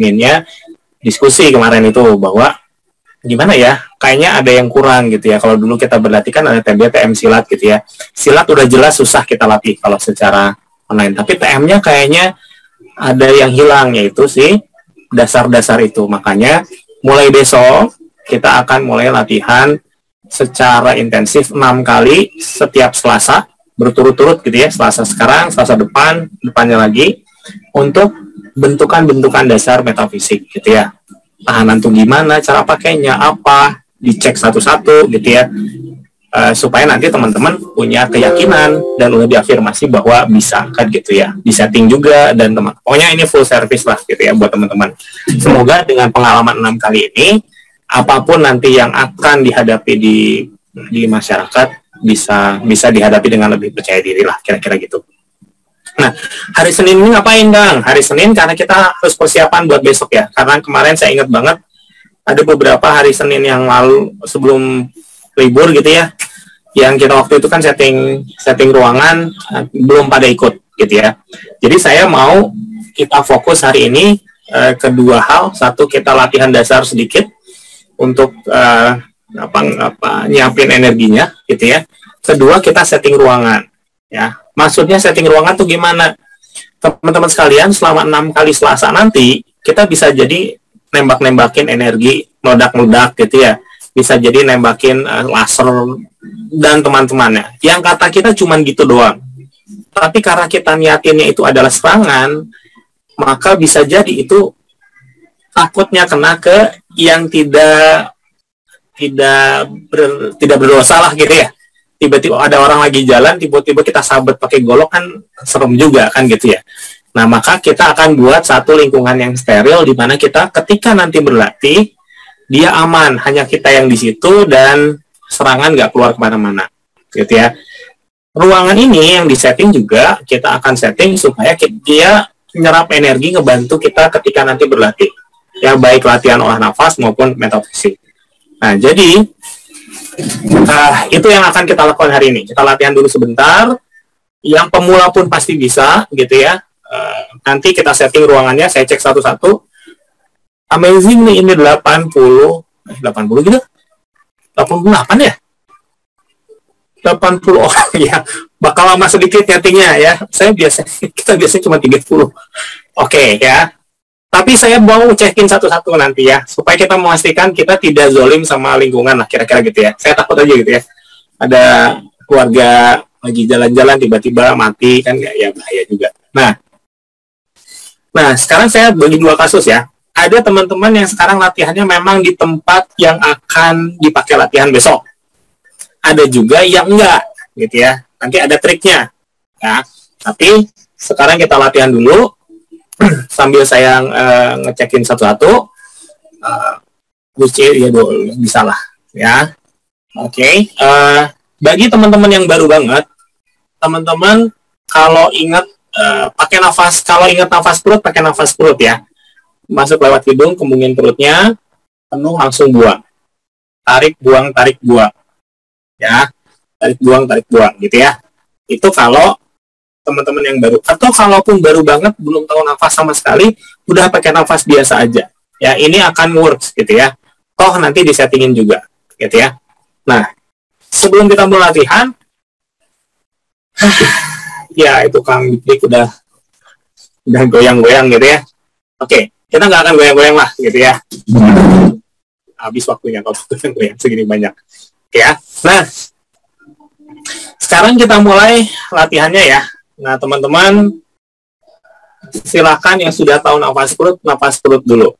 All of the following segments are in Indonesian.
adminnya diskusi kemarin itu bahwa gimana ya, kayaknya ada yang kurang gitu ya. Kalau dulu kita berlatih kan ada TB, TM silat gitu ya. Silat udah jelas susah kita latih kalau secara online, tapi TM-nya kayaknya ada yang hilang, yaitu sih dasar-dasar itu. Makanya mulai besok kita akan mulai latihan secara intensif 6 kali setiap Selasa berturut-turut gitu ya. Selasa sekarang, Selasa depan, depannya lagi, untuk bentukan-bentukan dasar metafisik gitu ya. Tahanan tuh gimana, cara pakainya apa, dicek satu-satu gitu ya. Supaya nanti teman-teman punya keyakinan dan lebih afirmasi bahwa bisa kan gitu ya. Di setting juga, dan teman, pokoknya ini full service lah gitu ya buat teman-teman. Semoga dengan pengalaman 6 kali ini, apapun nanti yang akan dihadapi di masyarakat bisa dihadapi dengan lebih percaya diri lah, kira-kira gitu. Nah, hari Senin ini ngapain, Bang? Hari Senin karena kita harus persiapan buat besok ya. Karena kemarin saya ingat banget ada beberapa hari Senin yang lalu sebelum libur gitu ya, yang kita waktu itu kan setting ruangan belum pada ikut gitu ya. Jadi saya mau kita fokus hari ini kedua hal. Satu, kita latihan dasar sedikit untuk nyiapin energinya gitu ya. Kedua, kita setting ruangan ya. Maksudnya setting ruangan tuh gimana? Teman-teman sekalian, selama 6 kali Selasa nanti kita bisa jadi nembak-nembakin energi, meledak-meledak gitu ya. Bisa jadi nembakin laser dan teman-temannya. Yang kata kita cuman gitu doang. Tapi karena kita niatinnya itu adalah serangan, maka bisa jadi itu takutnya kena ke yang tidak berdosa lah gitu ya. Tiba-tiba ada orang lagi jalan, tiba-tiba kita sabet pakai golok, kan serem juga kan gitu ya. Nah, maka kita akan buat satu lingkungan yang steril di mana kita ketika nanti berlatih, dia aman, hanya kita yang di situ dan serangan nggak keluar kemana-mana gitu ya. Ruangan ini yang disetting juga kita akan setting supaya dia menyerap energi, ngebantu kita ketika nanti berlatih ya, baik latihan olah nafas maupun metafisik. Nah, jadi itu yang akan kita lakukan hari ini. Kita latihan dulu sebentar. Yang pemula pun pasti bisa gitu ya. Nanti kita setting ruangannya, saya cek satu-satu. Amazing nih, ini 80 gitu. 88 ya? 80 orang ya. Bakal lama sedikit nyetingnya ya. Kita biasanya cuma 30. Oke ya. Tapi saya mau cekin satu-satu nanti ya, supaya kita memastikan kita tidak zolim sama lingkungan lah, kira-kira gitu ya. Saya takut aja gitu ya. Ada keluarga lagi jalan-jalan tiba-tiba mati, kan ya bahaya juga. Nah, sekarang saya bagi 2 kasus ya. Ada teman-teman yang sekarang latihannya memang di tempat yang akan dipakai latihan besok. Ada juga yang enggak, gitu ya. Nanti ada triknya. Ya. Tapi sekarang kita latihan dulu. Sambil saya ngecekin satu-satu, ya bisa lah ya. Oke. Bagi teman-teman yang baru banget, teman-teman kalau ingat pakai nafas, kalau ingat nafas perut, pakai nafas perut ya. Masuk lewat hidung, kembungin perutnya, penuh, langsung buang. Tarik, buang, ya. Tarik, buang gitu ya. Itu kalau teman-teman yang baru, atau kalaupun baru banget belum tahu nafas sama sekali, udah pakai nafas biasa aja ya, ini akan works gitu ya. Toh nanti disettingin juga gitu ya. Nah, sebelum kita mulai latihan ya itu Kang Dikdik udah goyang-goyang gitu ya. Oke, kita nggak akan goyang-goyang lah gitu ya, habis waktunya kalau goyang segini banyak. Oke ya. Nah, sekarang kita mulai latihannya ya. Nah, teman-teman, silakan yang sudah tahu nafas perut dulu,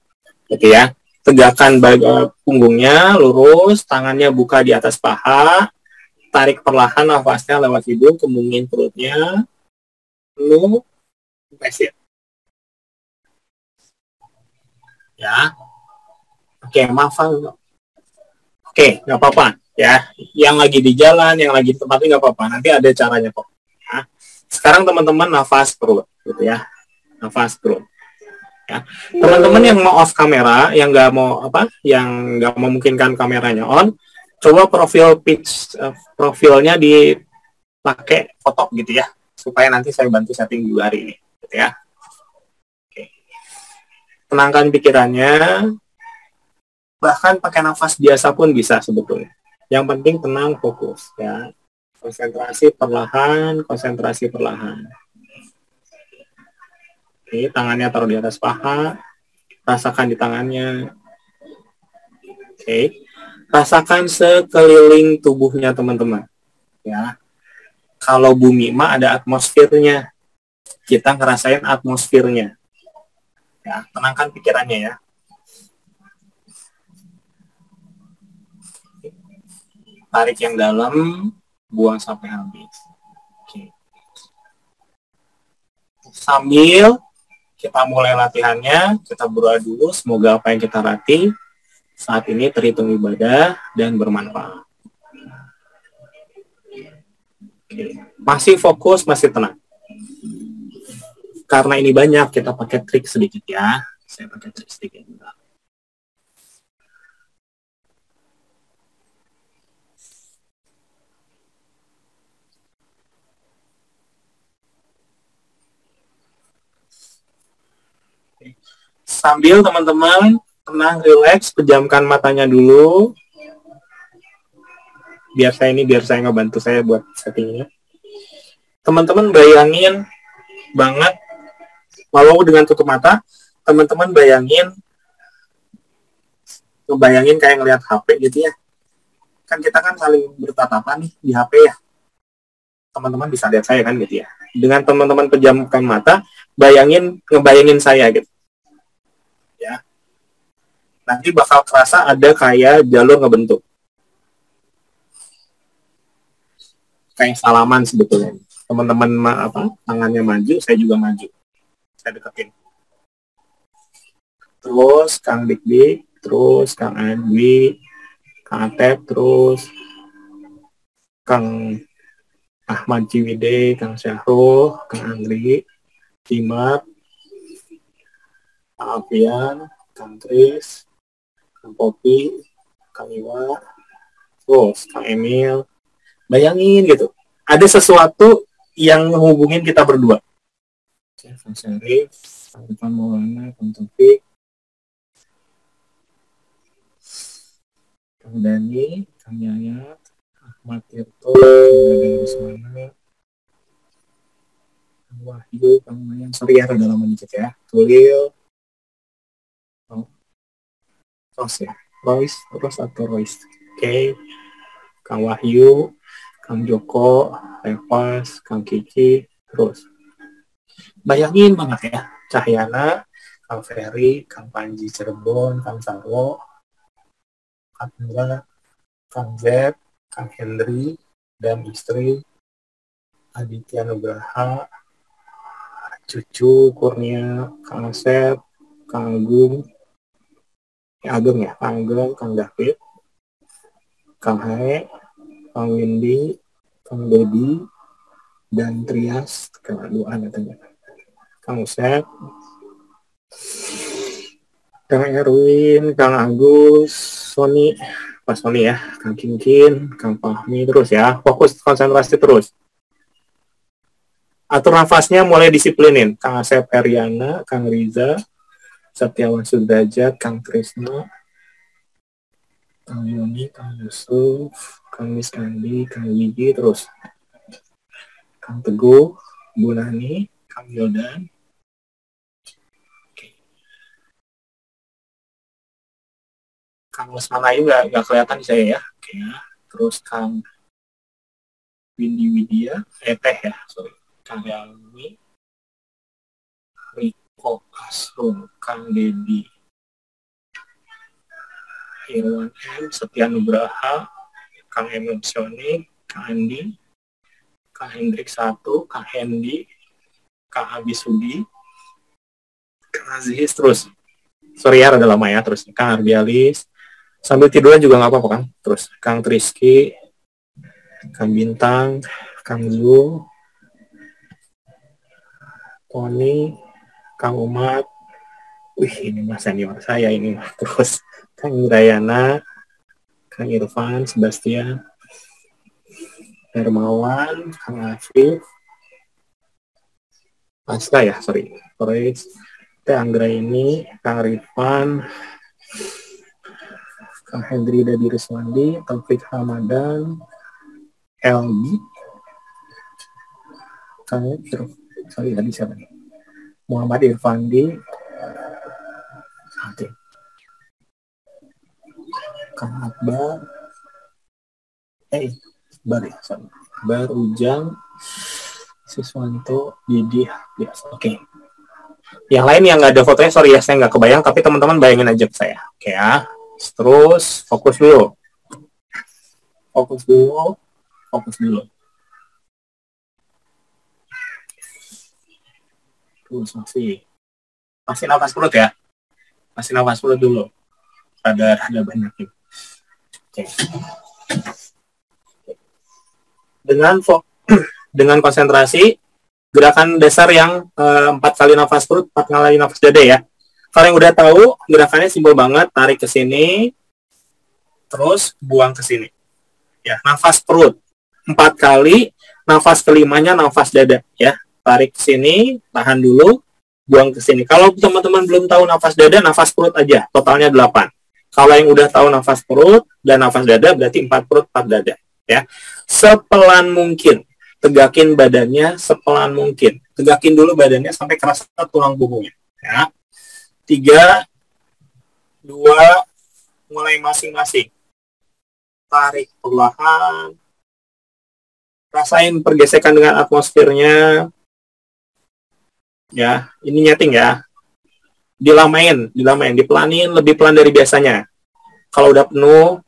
gitu ya. Tegakkan punggungnya, lurus, tangannya buka di atas paha, tarik perlahan nafasnya lewat hidung, kembungin perutnya, penuh, exhale. Ya, oke, maaf. Oke, nggak apa-apa, ya. Yang lagi di jalan, yang lagi di tempatnya nggak apa-apa. Nanti ada caranya kok. Ya. Sekarang teman-teman nafas perut, gitu ya, nafas perut. Ya. Teman-teman yang mau off kamera, yang nggak mau yang nggak memungkinkan kameranya on, coba profilnya dipakai foto gitu ya, supaya nanti saya bantu setting juga hari ini, gitu ya. Oke. tenangkan pikirannya, bahkan pakai nafas biasa pun bisa sebetulnya. Yang penting tenang, fokus ya. Konsentrasi perlahan, konsentrasi perlahan. Oke, tangannya taruh di atas paha, rasakan di tangannya. Oke, rasakan sekeliling tubuhnya teman-teman. Ya, kalau bumi mah ada atmosfernya, kita ngerasain atmosfernya. Ya, tenangkan pikirannya ya. Tarik yang dalam, buang sampai habis. Oke. Sambil kita mulai latihannya, kita berdoa dulu, semoga apa yang kita latih saat ini terhitung ibadah dan bermanfaat. Oke. Masih fokus, masih tenang. Karena ini banyak, kita pakai trik sedikit ya. Saya pakai trik sedikit. Sambil teman-teman tenang, relax, pejamkan matanya dulu. Biar saya ngebantu saya buat settingnya. Teman-teman bayangin banget, walau dengan tutup mata, teman-teman ngebayangin kayak ngelihat HP gitu ya. Kan kita kan saling bertatapan nih di HP ya. Teman-teman bisa lihat saya kan gitu ya. Dengan teman-teman pejamkan mata, ngebayangin saya gitu. Ya. Nanti bakal kerasa ada kayak jalur ngebentuk. Kayak salaman sebetulnya. Teman-teman tangannya maju, saya juga maju. Saya deketin. Terus Kang Dik, terus Kang Andwi, Kang Atep, terus Kang Ahmad Ciwide, Kang Syahrul, Kang Andri, Timat, Kang Afian, Kang Tris, Kang Popi, Kang Iwa, terus Kang Emil. Bayangin gitu, ada sesuatu yang menghubungin kita berdua. Kang Syarif, Kang Irfan Maulana, Kang Taufik, Kang Dani, Kang Yayat, Ahmad Tirto, Kang Dadang Rusmana, Kang Wahyu, Kang Mayan, sorry ya, rada lama dikit ya, Tulil, Royce ya, Royce atau Royce, oke, Kang Wahyu, Kang Joko, Levas, Kang Kiki, terus bayangin banget ya, Cahyana, Kang Ferry, Kang Panji Cirebon, Kang Sarwo, Kang Indra, Kang Zeb, Kang Hendri, dan istri, Aditya Nugraha, cucu Kurnia, Kang Asep, Kang Agung, Kang Ageng, Kang David, Kang Hae, Kang Windy, Kang Dedi, dan Trias, Kang Aduan katanya, Kang Usep, Kang Erwin, Kang Agus, Sony, Pak Sony ya, Kang Kinkin, Kang Fahmi, terus ya, fokus konsentrasi terus. Atur nafasnya mulai disiplinin. Kang Asep Heriana, Kang Riza, Setiawan Sudrajat, Kang Trisno, Kang Yoni, Kang Yusuf, Kang Miskandi, Kang Gigi, terus Kang Teguh, Bu Nani, Kang Yodan. Kang Lesmana juga nggak kelihatan di saya ya. Oke, ya. Terus Kang Windy Widya, Teh ya, sorry. Kang Helmi, Riko Kasrul, Kang Dedi, Irwan M, Setia Nugraha, Kang Emil Sioni, Kang Andi, Kang Hendrik 1, Kang Hendi, Kang Abisudi, Kang Aziz, terus sorry ya rada lama ya, terus Kang Ardialis, sambil tiduran juga nggak apa-apa kan, terus Kang Triski, Kang Bintang, Kang Zul, Tony, Kang Umat, wih ini mas senior saya ini, terus Kang Indrayana, Kang Irfan, Sebastian, Hermawan, Kang Afif, Pasca ya, sorry, Teh Anggra ini, Kang Rifan, Kang Hendri Dadi Riswandi, Taufik Hamadan, Elgi, Kang sorry tadi siapa nih? Muhammad Irfandi, Kang Akbar, Bar Ujang, Siswanto, Didi, biasa. Oke. Yang lain yang nggak ada fotonya, sorry ya, saya nggak kebayang, tapi teman-teman bayangin aja ke saya. Oke ya. Terus fokus dulu. Fokus dulu. Fokus dulu. Terus masih nafas perut ya. Masih nafas perut dulu. Ada banyak. Oke. Dengan konsentrasi gerakan dasar yang 4 kali nafas perut, 4 kali nafas dada ya. Kalau yang udah tahu, gerakannya simpel banget, tarik ke sini, terus buang ke sini. Ya, nafas perut 4 kali, nafas kelimanya nafas dada ya. Tarik ke sini, tahan dulu, buang ke sini. Kalau teman-teman belum tahu nafas dada, nafas perut aja, totalnya 8. Kalau yang udah tahu nafas perut dan nafas dada, berarti 4 perut, 4 dada ya. Sepelan mungkin, tegakin badannya sepelan mungkin. Tegakin dulu badannya sampai kerasa tulang punggungnya ya. 3, 2, mulai masing-masing. Tarik perlahan. Rasain pergesekan dengan atmosfernya. Ya, ini nyeting ya. Dilamain, dipelanin lebih pelan dari biasanya. Kalau udah penuh,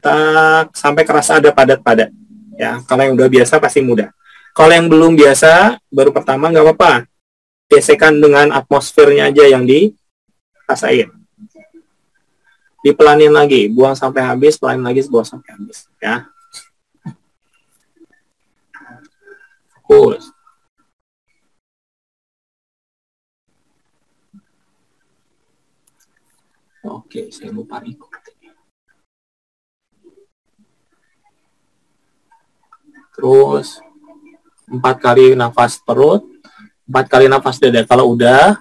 tak sampai kerasa ada padat-padat. Ya, kalau yang udah biasa pasti mudah. Kalau yang belum biasa, baru pertama nggak apa-apa. Gesekan dengan atmosfernya aja yang dirasain. Dipelanin lagi, buang sampai habis, pelanin lagi, buang sampai habis. Ya. Fokus. Oke, saya lupa record. Terus 4 kali nafas perut, 4 kali nafas dada. Kalau sudah,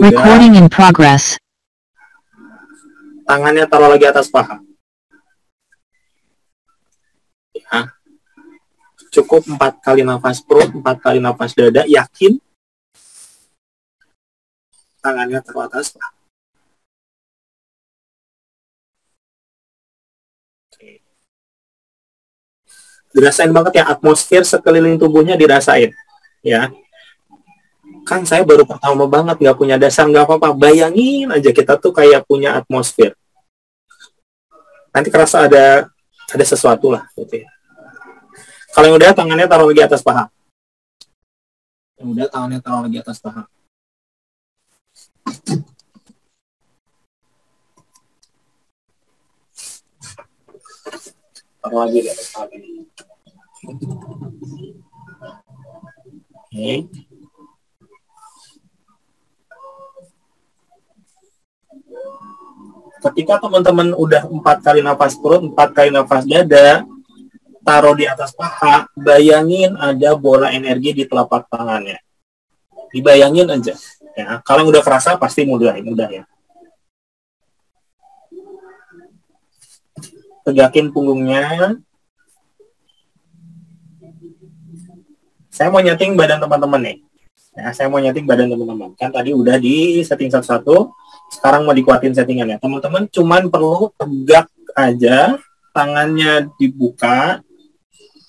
recording in progress. Tangannya taruh lagi atas paha. Ya. Cukup 4 kali nafas perut, 4 kali nafas dada. Yakin tangannya taruh atas paha. Dirasain banget ya, atmosfer sekeliling tubuhnya dirasain ya. Kan saya baru pertama banget, nggak punya dasar, nggak apa-apa, bayangin aja kita tuh kayak punya atmosfer, nanti kerasa ada sesuatu lah gitu ya. Kalau yang udah, tangannya taruh lagi atas paha. Yang udah, tangannya taruh lagi atas paha. Taruh lagi di atas paha. Oke. Ketika teman-teman udah 4 kali nafas perut, 4 kali nafas dada, taruh di atas paha, bayangin ada bola energi di telapak tangannya. Dibayangin aja. Ya, kalau udah kerasa pasti mudah ya. Tegakin punggungnya. Saya mau nyeting badan teman-teman nih. Ya, saya mau nyeting badan teman-teman. Kan tadi udah di setting satu-satu. Sekarang mau dikuatin settingannya. Teman-teman cuman perlu tegak aja. Tangannya dibuka.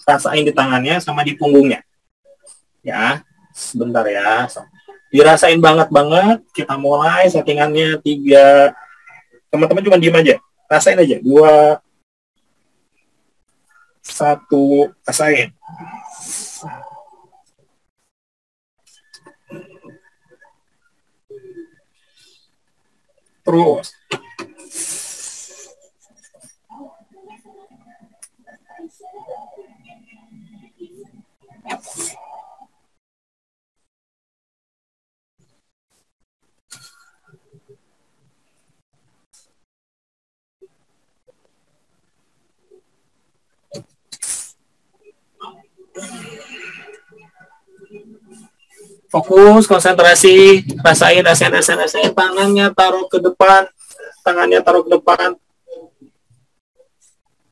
Rasain di tangannya sama di punggungnya. Ya, sebentar ya. Dirasain banget. Kita mulai settingannya 3. Teman-teman cuma diem aja. Rasain aja. 2, 1, rasain. Terus. Fokus, konsentrasi, rasain, tangannya taruh ke depan,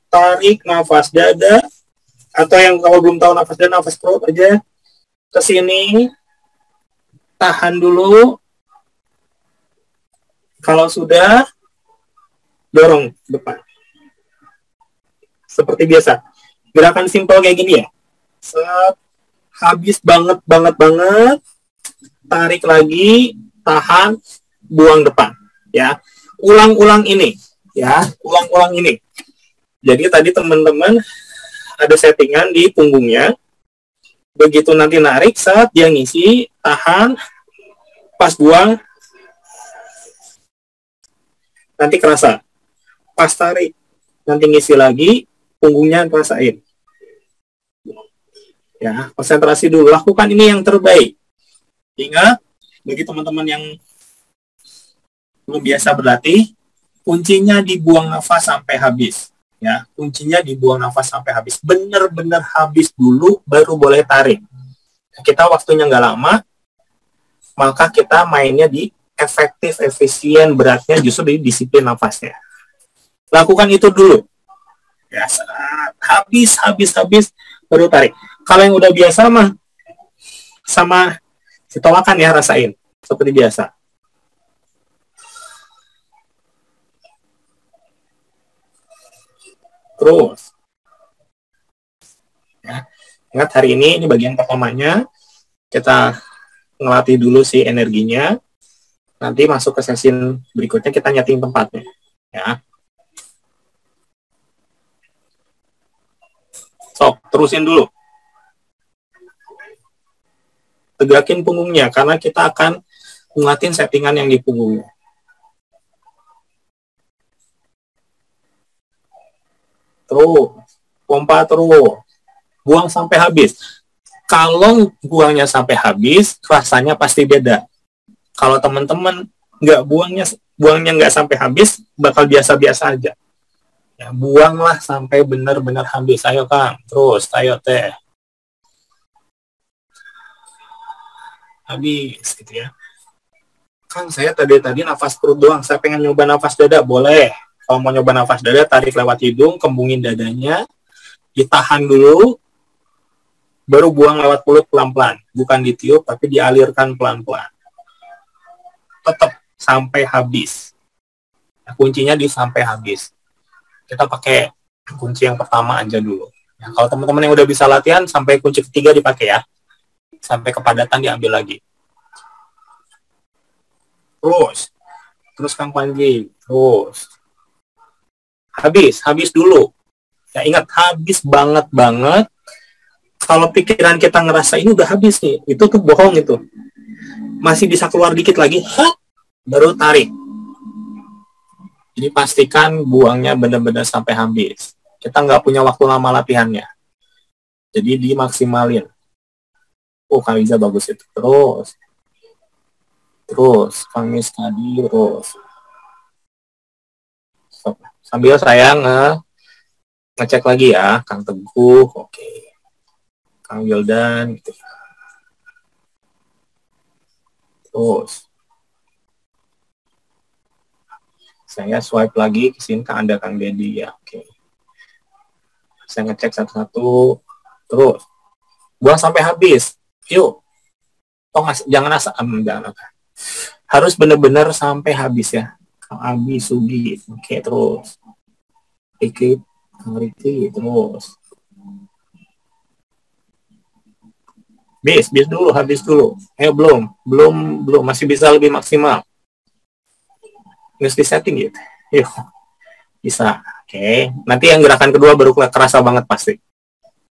tarik nafas dada, atau yang kalau belum tahu nafas dada, nafas perut aja, ke sini, tahan dulu, kalau sudah, dorong ke depan. Seperti biasa, gerakan simpel kayak gini ya, set, habis banget, tarik lagi, tahan, buang depan, ya. Ulang-ulang ini, ya, ulang-ulang ini. Jadi tadi teman-teman ada settingan di punggungnya. Begitu nanti narik, saat dia ngisi, tahan, pas buang, nanti kerasa. Pas tarik, nanti ngisi lagi, punggungnya rasain. Ya, konsentrasi dulu, lakukan ini yang terbaik. Ingat, bagi teman-teman yang belum biasa berlatih, kuncinya dibuang nafas sampai habis. Ya, kuncinya dibuang nafas sampai habis. Benar-benar habis dulu, baru boleh tarik. Kita waktunya nggak lama, maka kita mainnya di efektif, efisien, beratnya justru di disiplin nafasnya. Lakukan itu dulu. Ya, habis, baru tarik. Kalau yang udah biasa mah, sama ditolakan ya, rasain seperti biasa. Terus ya, ingat hari ini bagian pertamanya kita ngelatih dulu si energinya, nanti masuk ke sesi berikutnya kita nyeting tempatnya ya. Sok, terusin dulu, tegakin punggungnya karena kita akan nguatin settingan yang di punggungnya. Terus, pompa terus. Buang sampai habis. Kalau buangnya sampai habis, rasanya pasti beda. Kalau teman-teman nggak buangnya nggak sampai habis, bakal biasa-biasa aja. Ya, buanglah sampai benar-benar habis. Ayo Kang, terus, ayo Teh. Habis, gitu ya. Kang, saya tadi nafas perut doang. Saya pengen nyoba nafas dada, boleh. Kalau mau nyoba nafas dada, tarik lewat hidung, kembungin dadanya, ditahan dulu, baru buang lewat mulut pelan-pelan. Bukan ditiup, tapi dialirkan pelan-pelan. Tetap sampai habis. Nah, kuncinya di sampai habis. Kita pakai kunci yang pertama aja dulu. Nah, kalau teman-teman yang udah bisa latihan, sampai kunci ketiga dipakai ya. Sampai kepadatan diambil lagi. Terus Kang Panji, terus. Habis dulu. Ya ingat, habis banget. Kalau pikiran kita ngerasa ini udah habis nih, itu tuh bohong itu. Masih bisa keluar dikit lagi, baru tarik. Jadi pastikan buangnya benar-benar sampai habis. Kita nggak punya waktu lama latihannya. Jadi dimaksimalin. Kang Riza bagus itu. Terus, Kang Mis tadi, terus. Sambil saya ngecek lagi ya, Kang Teguh, oke. Kang Wildan, gitu. Terus. Saya swipe lagi ke sini, ada Kang Dedi ya, oke. Saya ngecek satu-satu, terus. Buang sampai habis, yuk. Jangan asal, jangan. Harus benar-benar sampai habis ya. Kang Abi, Sugi, oke, terus. Riki, Kang Riki, terus. Habis dulu. Belum, masih bisa lebih maksimal. Harus di setting gitu. Yuk, bisa. Oke, nanti yang gerakan kedua baru kerasa banget pasti.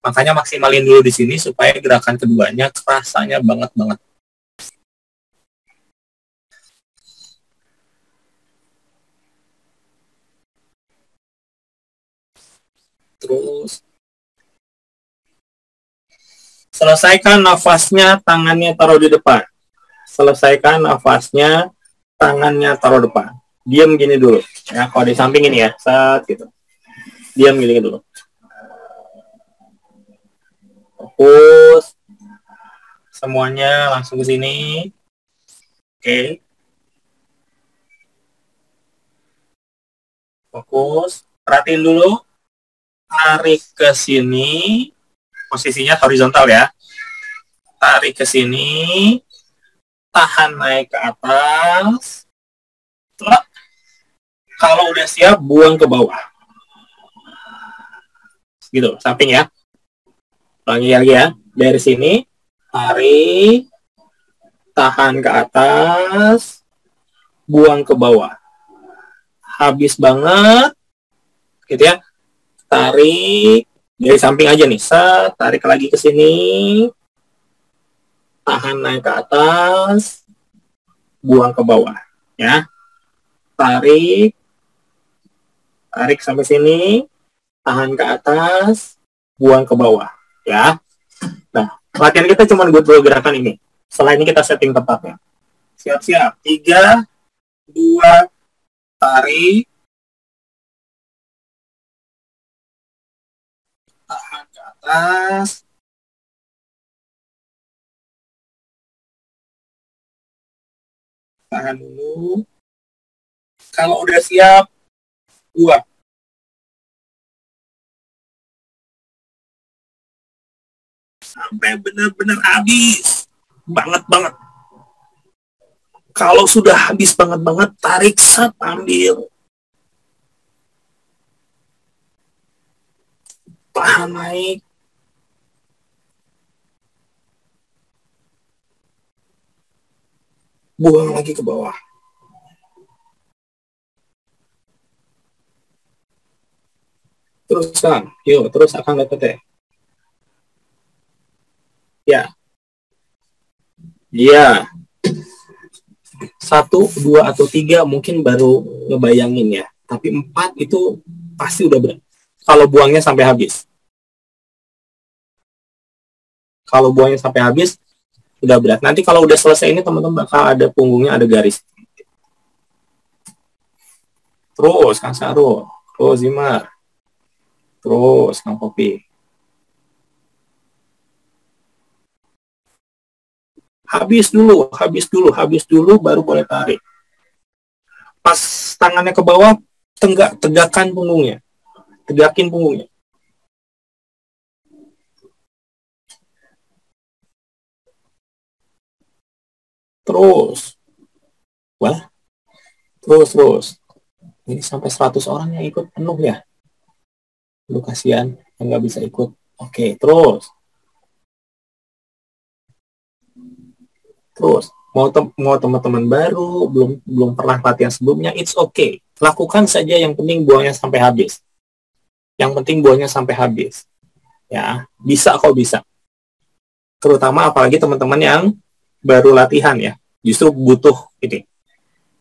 Makanya maksimalin dulu di sini supaya gerakan keduanya kerasanya banget. Terus selesaikan nafasnya, tangannya taruh di depan. Diam gini dulu. Ya, kalau di samping ini ya, saat gitu. Diam gini dulu. Fokus. semuanya langsung ke sini. Oke. Fokus. Perhatiin dulu. Tarik ke sini. Posisinya horizontal ya. Tarik ke sini. Tahan naik ke atas. Setelah, kalau udah siap, buang ke bawah. Gitu, samping ya. Ulangi lagi ya. Dari sini, tarik. Tahan ke atas. Buang ke bawah. Habis banget. Gitu ya. Tarik. Dari samping aja nih. Set, tarik lagi ke sini. Tahan naik ke atas. Buang ke bawah. Ya. Tarik. Tarik sampai sini. Tahan ke atas. Buang ke bawah. Ya. Nah, latihan kita cuma buat dua gerakan ini. Setelah ini kita setting tempatnya. Siap-siap. 3, 2, tarik. Tahan ke atas. Tahan dulu. Kalau udah siap, buang. Sampai benar-benar habis. Banget-banget. Kalau sudah habis banget-banget, tarik, set, ambil. Tahan naik. Buang lagi ke bawah. Terus Kang, yuk terus akan dapat ya. Iya. 1, 2 atau 3 mungkin baru ngebayangin ya. Tapi 4 itu pasti udah berat. Kalau buangnya sampai habis. Kalau buangnya sampai habis, udah berat. Nanti kalau udah selesai ini teman-teman bakal ada punggungnya, ada garis. Terus Kang Sarul, terus Zimar, terus Kang Popi. Habis dulu baru boleh tarik. Pas tangannya ke bawah, tegakkan punggungnya. Tegakin punggungnya. Terus. Wah. Terus. Ini sampai 100 orang yang ikut penuh ya. Lu kasihan yang nggak bisa ikut. Oke, terus. Mau teman-teman baru, belum pernah latihan sebelumnya, it's okay. Lakukan saja, yang penting buangnya sampai habis. Yang penting buangnya sampai habis. Ya, bisa kok bisa. Terutama apalagi teman-teman yang baru latihan ya. Justru butuh ini.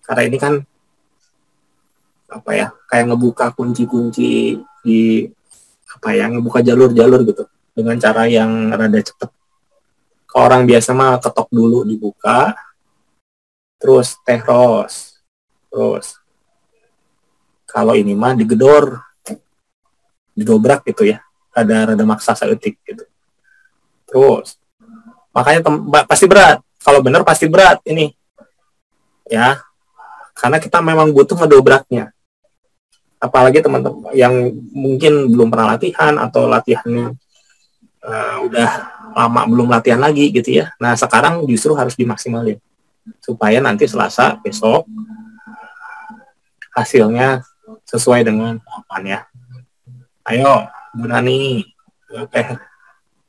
Karena ini kan apa ya? Kayak ngebuka kunci-kunci di apa ya? Ngebuka jalur-jalur gitu dengan cara yang rada cepet. Kalau orang biasa mah ketok dulu dibuka, terus terus kalau ini mah digedor, didobrak gitu ya, rada maksa saeutik gitu. Terus makanya pasti berat, kalau benar pasti berat ini ya, karena kita memang butuh ngedobraknya. Apalagi teman-teman yang mungkin belum pernah latihan atau latihannya udah lama belum latihan lagi gitu ya. Nah sekarang justru harus dimaksimalin supaya nanti Selasa besok hasilnya sesuai dengan harapannya. Ayo, Bu Nani,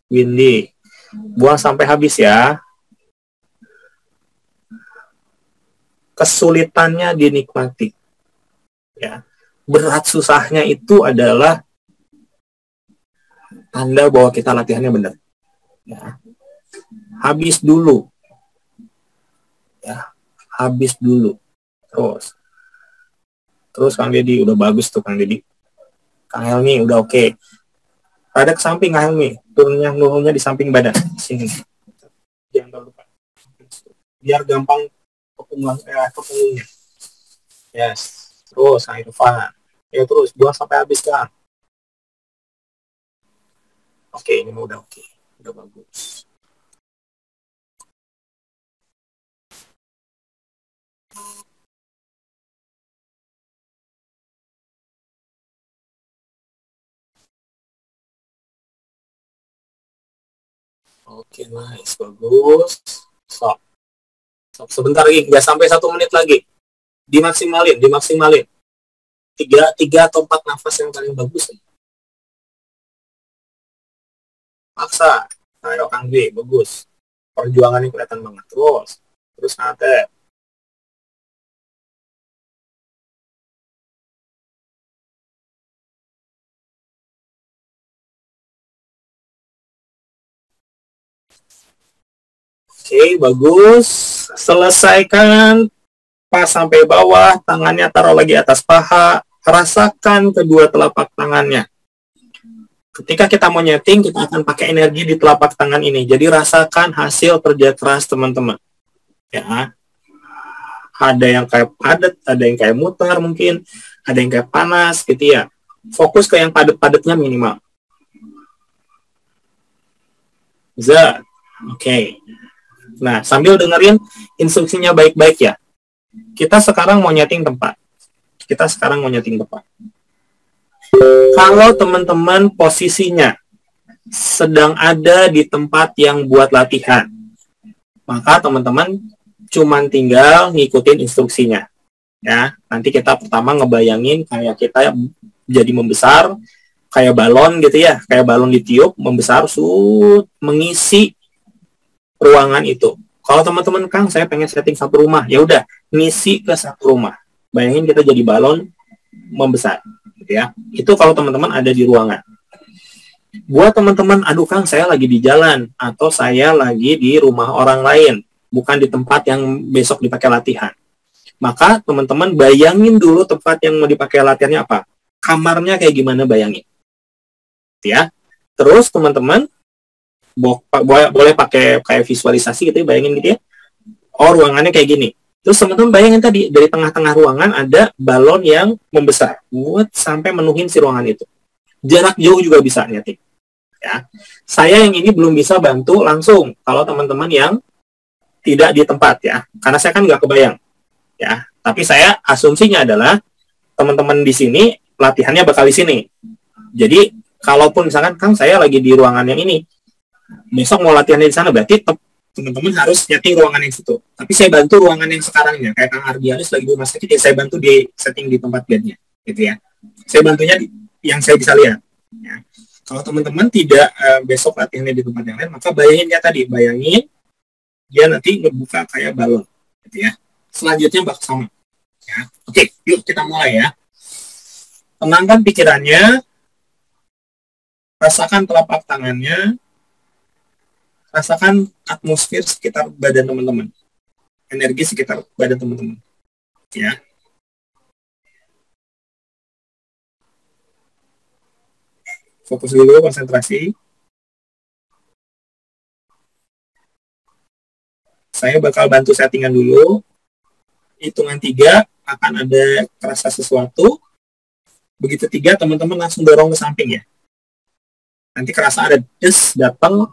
Windy, buang sampai habis ya. Kesulitannya dinikmati. Ya, berat susahnya itu adalah tanda bahwa kita latihannya benar. Ya. Habis dulu. Ya, habis dulu. Terus Kang Deddy udah bagus tuh Kang Deddy. Kang Helmi udah oke. Ada ke samping Kang Helmi, nurunnya di samping badan. Sini. Jangan lupa. Biar gampang kepunggungnya. Yes. Terus Kang Irfan. Ya terus buang sampai habis Kang. Oke, ini udah oke. Udah bagus. Oke, nice, bagus. Stop. Stop. Sebentar lagi, nggak sampai 1 menit lagi. Dimaksimalin. Tiga atau 4 nafas yang paling bagus. Paksa. Ayo Kang B, bagus. Perjuangannya kelihatan banget. Terus nate. Oke, bagus. Selesaikan. Pas sampai bawah, tangannya taruh lagi atas paha. Rasakan kedua telapak tangannya. Ketika kita mau nyeting, kita akan pakai energi di telapak tangan ini. Jadi rasakan hasil kerja keras teman-teman. Ya, ada yang kayak padat, ada yang kayak muter mungkin, ada yang kayak panas gitu ya. Fokus ke yang padat-padatnya minimal. Oke. Okay. Nah, sambil dengerin instruksinya baik-baik ya. Kita sekarang mau nyeting tempat. Kalau teman-teman posisinya sedang ada di tempat yang buat latihan, maka teman-teman cuman tinggal ngikutin instruksinya. Ya, nanti kita pertama ngebayangin kayak kita jadi membesar, kayak balon gitu ya, kayak balon ditiup, membesar, mengisi ruangan itu. Kalau teman-teman, Kang, saya pengen setting satu rumah, ya udah, ngisi ke satu rumah. Bayangin kita jadi balon membesar. Gitu ya. Itu kalau teman-teman ada di ruangan. Buat teman-teman, aduh Kang, saya lagi di jalan atau saya lagi di rumah orang lain, bukan di tempat yang besok dipakai latihan. Maka teman-teman bayangin dulu tempat yang mau dipakai latihannya apa. Kamarnya kayak gimana, bayangin. Ya. Terus teman-teman boleh pakai kayak visualisasi gitu ya, bayangin gitu ya. Oh, ruangannya kayak gini. Terus teman-teman bayangin tadi, dari tengah-tengah ruangan ada balon yang membesar buat sampai menuhin si ruangan itu. Jarak jauh juga bisa nyeting. Ya. Saya yang ini belum bisa bantu langsung kalau teman-teman yang tidak di tempat ya. Karena saya kan nggak kebayang. Ya. Tapi saya asumsinya adalah teman-teman di sini latihannya bakal di sini. Jadi kalaupun misalkan Kang saya lagi di ruangan yang ini, besok mau latihannya di sana, berarti teman-teman harus nyeting ruangan yang situ. Tapi saya bantu ruangan yang sekarangnya. Kayak Kang Ardianus lagi di rumah sakit, ya saya bantu di setting di tempat bednya, gitu ya. Saya bantunya yang saya bisa lihat. Ya. Kalau teman-teman tidak besok latihannya di tempat yang lain, maka bayangin dia nanti ngebuka kayak balon, gitu ya. Selanjutnya bakal sama. Ya. Oke, yuk kita mulai ya. Tenangkan pikirannya, rasakan telapak tangannya, rasakan atmosfer sekitar badan teman-teman, energi sekitar badan teman-teman, ya. Fokus dulu, konsentrasi. Saya bakal bantu settingan dulu. Hitungan 3 akan ada kerasa sesuatu. Begitu 3, teman-teman langsung dorong ke samping ya. Nanti kerasa ada des datang,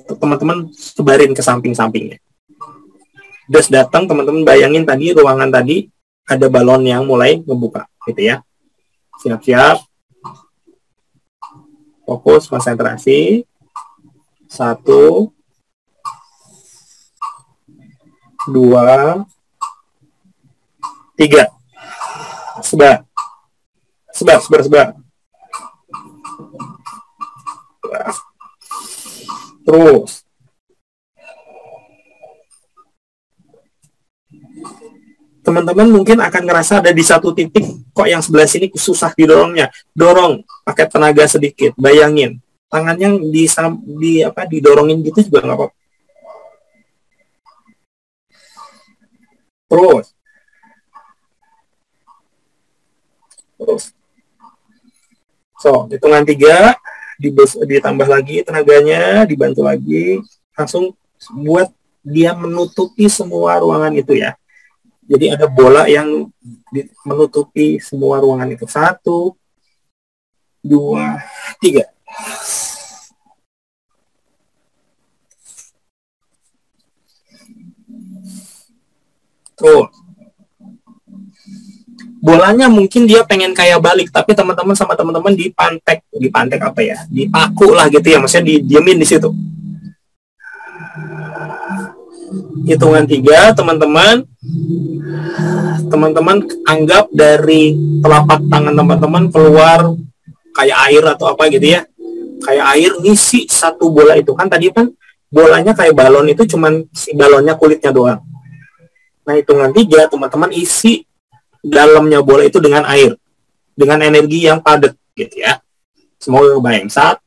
teman-teman sebarin ke samping-sampingnya. Des datang, teman-teman bayangin tadi ruangan tadi ada balon yang mulai ngebuka, gitu ya. Siap-siap. Fokus, konsentrasi. 1, 2, 3. Sebar. Terus. Teman-teman mungkin akan ngerasa ada di satu titik, kok yang sebelah sini susah didorongnya. Dorong, pakai tenaga sedikit. Bayangin, tangannya didorongin gitu juga nggak apa-apa. Terus. So, hitungan 3, ditambah lagi tenaganya, dibantu lagi, langsung buat dia menutupi semua ruangan itu ya. Jadi ada bola yang menutupi semua ruangan itu. 1, 2, 3. Tuh. Bolanya mungkin dia pengen kayak balik, tapi teman-teman sama teman-teman dipantek apa ya? Dipaku lah gitu ya, maksudnya didiemin di situ. Hitungan 3, teman-teman anggap dari telapak tangan teman-teman keluar kayak air atau apa gitu ya. Kayak air ngisi satu bola itu. Kan tadi kan bolanya kayak balon, itu cuman si balonnya kulitnya doang. Nah, hitungan 3, teman-teman isi dalamnya bola itu dengan air. Dengan energi yang padat gitu ya. Semoga kebayang. 1,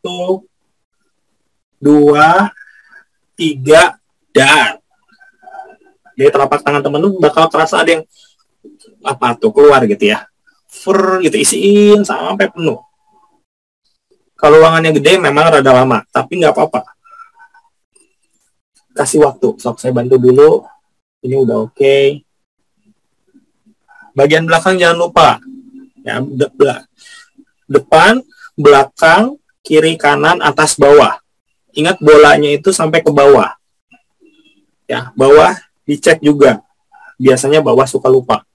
2, 3, dan dari telapak tangan teman lu bakal terasa ada yang apa tuh keluar gitu ya. Gitu, isiin sampai penuh. Kalau ruangannya gede memang rada lama, tapi nggak apa-apa. Kasih waktu. Sok saya bantu dulu. Ini udah oke. Bagian belakang jangan lupa. Ya, depan, belakang, kiri, kanan, atas, bawah. Ingat bolanya itu sampai ke bawah. Ya, bawah dicek juga. Biasanya bawah suka lupa.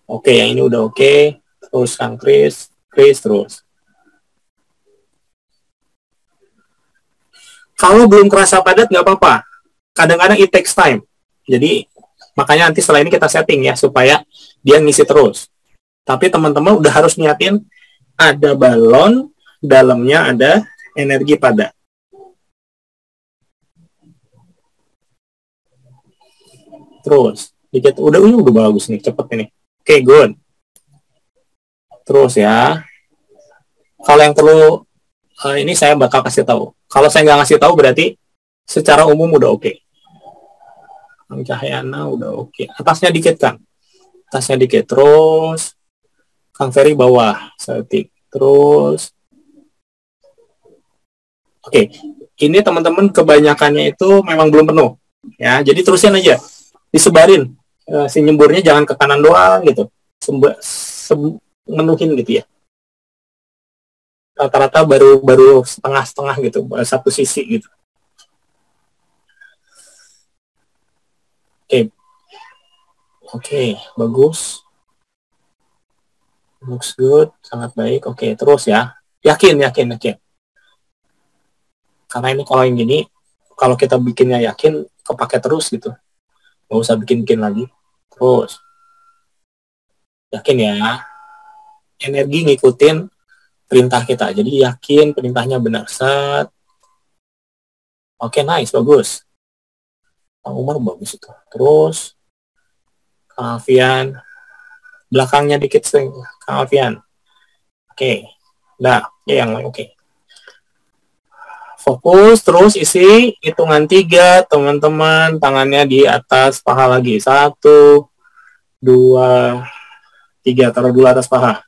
Oke, yang ini udah oke. Terus Kang Kris terus. Kalau belum kerasa padat nggak apa-apa. Kadang-kadang it takes time. Jadi makanya nanti setelah ini kita setting ya supaya dia ngisi terus. Tapi teman-teman udah harus niatin ada balon, dalamnya ada energi padat. Terus dikit udah bagus nih, cepet ini. Oke, good. Terus ya. Kalau yang perlu ini saya bakal kasih tahu. Kalau saya nggak ngasih tahu berarti secara umum udah oke. Kang Cahyana udah oke. Atasnya dikit kan. Atasnya dikit. Terus Kang Ferry bawah. Setik. Terus oke. Ini teman-teman kebanyakannya itu memang belum penuh. Ya, jadi terusin aja. Disebarin. Si nyemburnya jangan ke kanan doang gitu. Menuhin gitu ya. Rata-rata baru setengah-setengah gitu, satu sisi gitu. Oke, bagus. Looks good, sangat baik. Oke, terus ya. Yakin. Karena ini kalau yang gini, kalau kita bikinnya yakin, kepake terus gitu. Nggak usah bikin-bikin lagi. Terus. Yakin ya. Energi ngikutin perintah kita. Jadi yakin perintahnya benar. Set. Oke, nice, bagus. Kang Umar bagus itu. Terus. Kang Alfian. Belakangnya dikit sering. Kang Alfian. Oke. Nah, ya yang lain oke. Fokus, terus isi. Hitungan 3, teman-teman. Tangannya di atas paha lagi. 1, 2, 3. Taruh dulu atas paha.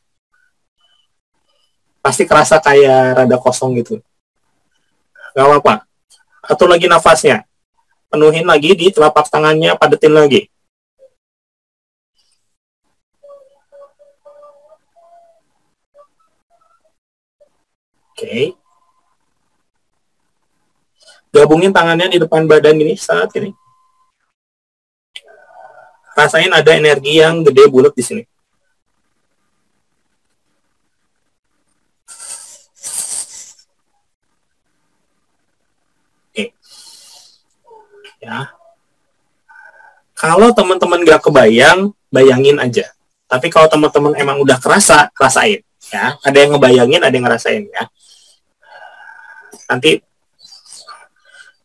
Pasti kerasa kayak rada kosong gitu. Gak apa-apa. Atur lagi nafasnya. Penuhin lagi di telapak tangannya, padetin lagi. Oke. Gabungin tangannya di depan badan ini saat ini. Rasain ada energi yang gede bulat di sini. Oke. Ya. Kalau teman-teman gak kebayang, bayangin aja. Tapi kalau teman-teman emang udah kerasa, rasain. Ya. Ada yang ngebayangin, ada yang ngerasain ya. Nanti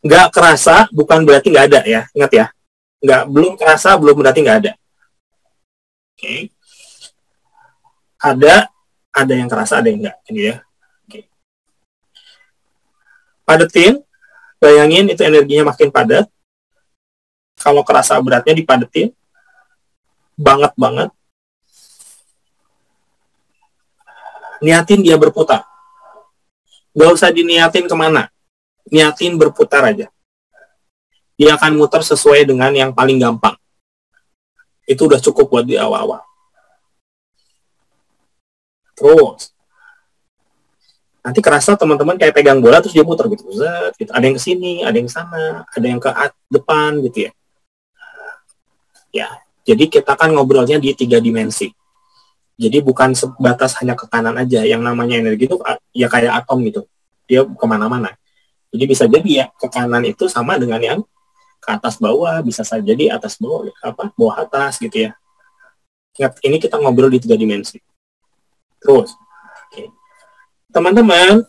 nggak kerasa bukan berarti nggak ada ya. Ingat ya. Belum kerasa belum berarti nggak ada. Oke. Ada yang kerasa, ada yang enggak, gitu ya. Oke. Padetin, bayangin itu energinya makin padat. Kalau kerasa beratnya dipadetin, banget. Niatin dia berputar. Gak usah diniatin kemana. Niatin berputar aja. Dia akan muter sesuai dengan yang paling gampang. Itu udah cukup buat di awal-awal. Terus nanti kerasa teman-teman kayak pegang bola terus dia muter gitu. Gitu. Ada yang ke sini, ada yang ke sana, ada yang ke depan gitu ya. Ya, jadi kita kan ngobrolnya di 3 dimensi. Jadi bukan sebatas hanya ke kanan aja. Yang namanya energi itu ya kayak atom gitu. Dia kemana-mana. Jadi bisa jadi ya ke kanan itu sama dengan yang ke atas bawah, bisa saja di atas bawah, bawah atas gitu ya. Ingat, ini kita ngobrol di 3 dimensi. Terus, teman-teman,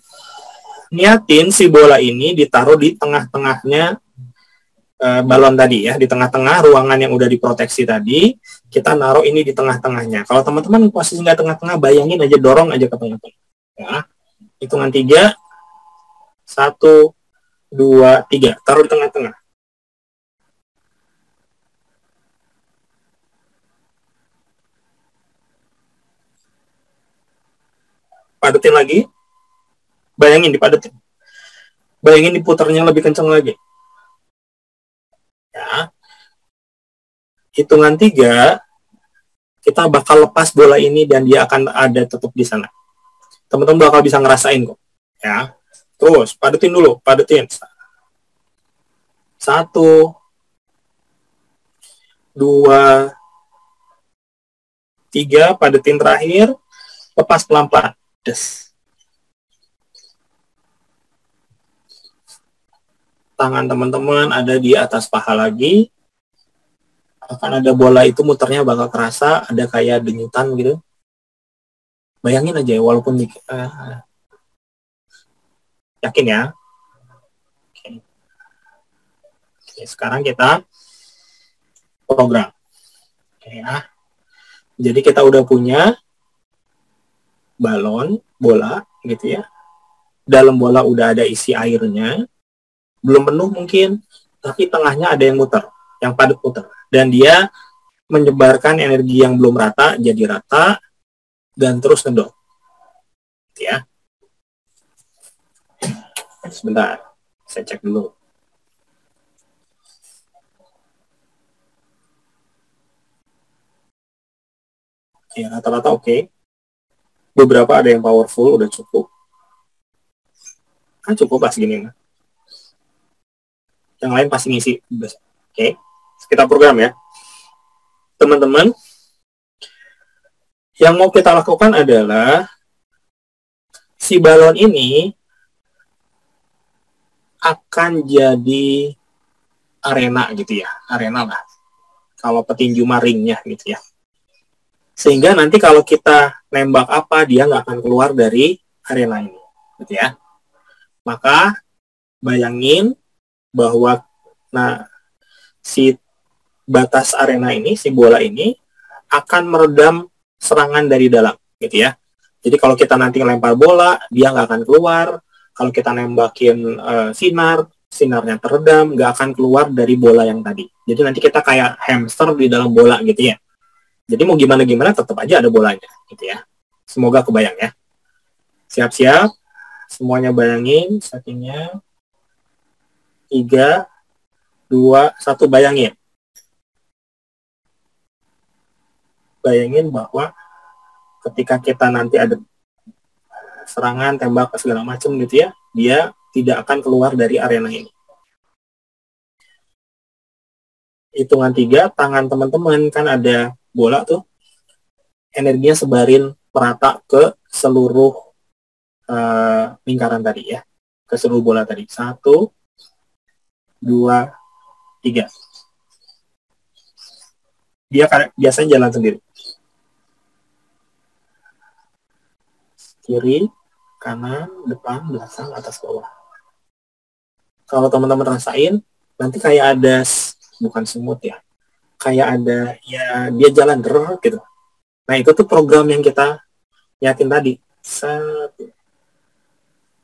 niatin si bola ini ditaruh di tengah-tengahnya balon tadi ya, di tengah-tengah ruangan yang udah diproteksi tadi, kita naruh ini di tengah-tengahnya. Kalau teman-teman posisi nggak tengah-tengah, bayangin aja, dorong aja ke tengah-tengah. Ya. Hitungan 3, 1, 2, 3, taruh di tengah-tengah. Padetin lagi, bayangin dipadetin. Bayangin diputarnya lebih kencang lagi. Ya. Hitungan 3, kita bakal lepas bola ini dan dia akan ada tetap di sana. Teman-teman bakal bisa ngerasain kok. Ya. Terus, padetin dulu, padetin. 1, 2, 3, padetin terakhir, lepas pelan-pelan. Des. Tangan teman-teman ada di atas paha lagi. Akan ada bola itu muternya bakal kerasa, ada kayak denyutan gitu. Bayangin aja, walaupun yakin ya. Oke, sekarang kita program. Oke, ya. Jadi kita udah punya balon, bola gitu ya. Dalam bola udah ada isi airnya. Belum penuh mungkin, tapi tengahnya ada yang muter, yang padat muter. Dan dia menyebarkan energi yang belum rata jadi rata dan terus ngedot. Ya. Sebentar, saya cek dulu. Ya, rata-rata oke. Beberapa ada yang powerful, udah cukup. Cukup pas gini. Yang lain pasti ngisi. Oke, kita program ya. Teman-teman, yang mau kita lakukan adalah si balon ini akan jadi arena gitu ya. Arena lah. Kalau petinju maringnya gitu ya. Sehingga nanti kalau kita nembak apa, dia nggak akan keluar dari arena ini. Gitu ya. Maka bayangin bahwa si batas arena ini, si bola ini akan meredam serangan dari dalam, gitu ya. Jadi kalau kita nanti lempar bola, dia nggak akan keluar. Kalau kita nembakin sinarnya teredam, nggak akan keluar dari bola yang tadi. Jadi nanti kita kayak hamster di dalam bola, gitu ya. Jadi mau gimana-gimana, tetap aja ada bolanya, gitu ya. Semoga kebayang ya. Siap-siap, semuanya bayangin, settingnya. 3, 2, 1, bayangin. Bayangin bahwa ketika kita nanti ada serangan, tembak, segala macam gitu ya, dia tidak akan keluar dari arena ini. Hitungan 3, tangan teman-teman kan ada bola tuh, energinya sebarin merata ke seluruh lingkaran tadi ya, ke seluruh bola tadi. 1, 2, 3. Dia biasanya jalan sendiri. Kiri, kanan, depan, belakang, atas, bawah. Kalau teman-teman rasain, nanti kayak ada, bukan semut ya, kayak ada, ya dia jalan gitu. Nah itu tuh program yang kita yakin tadi.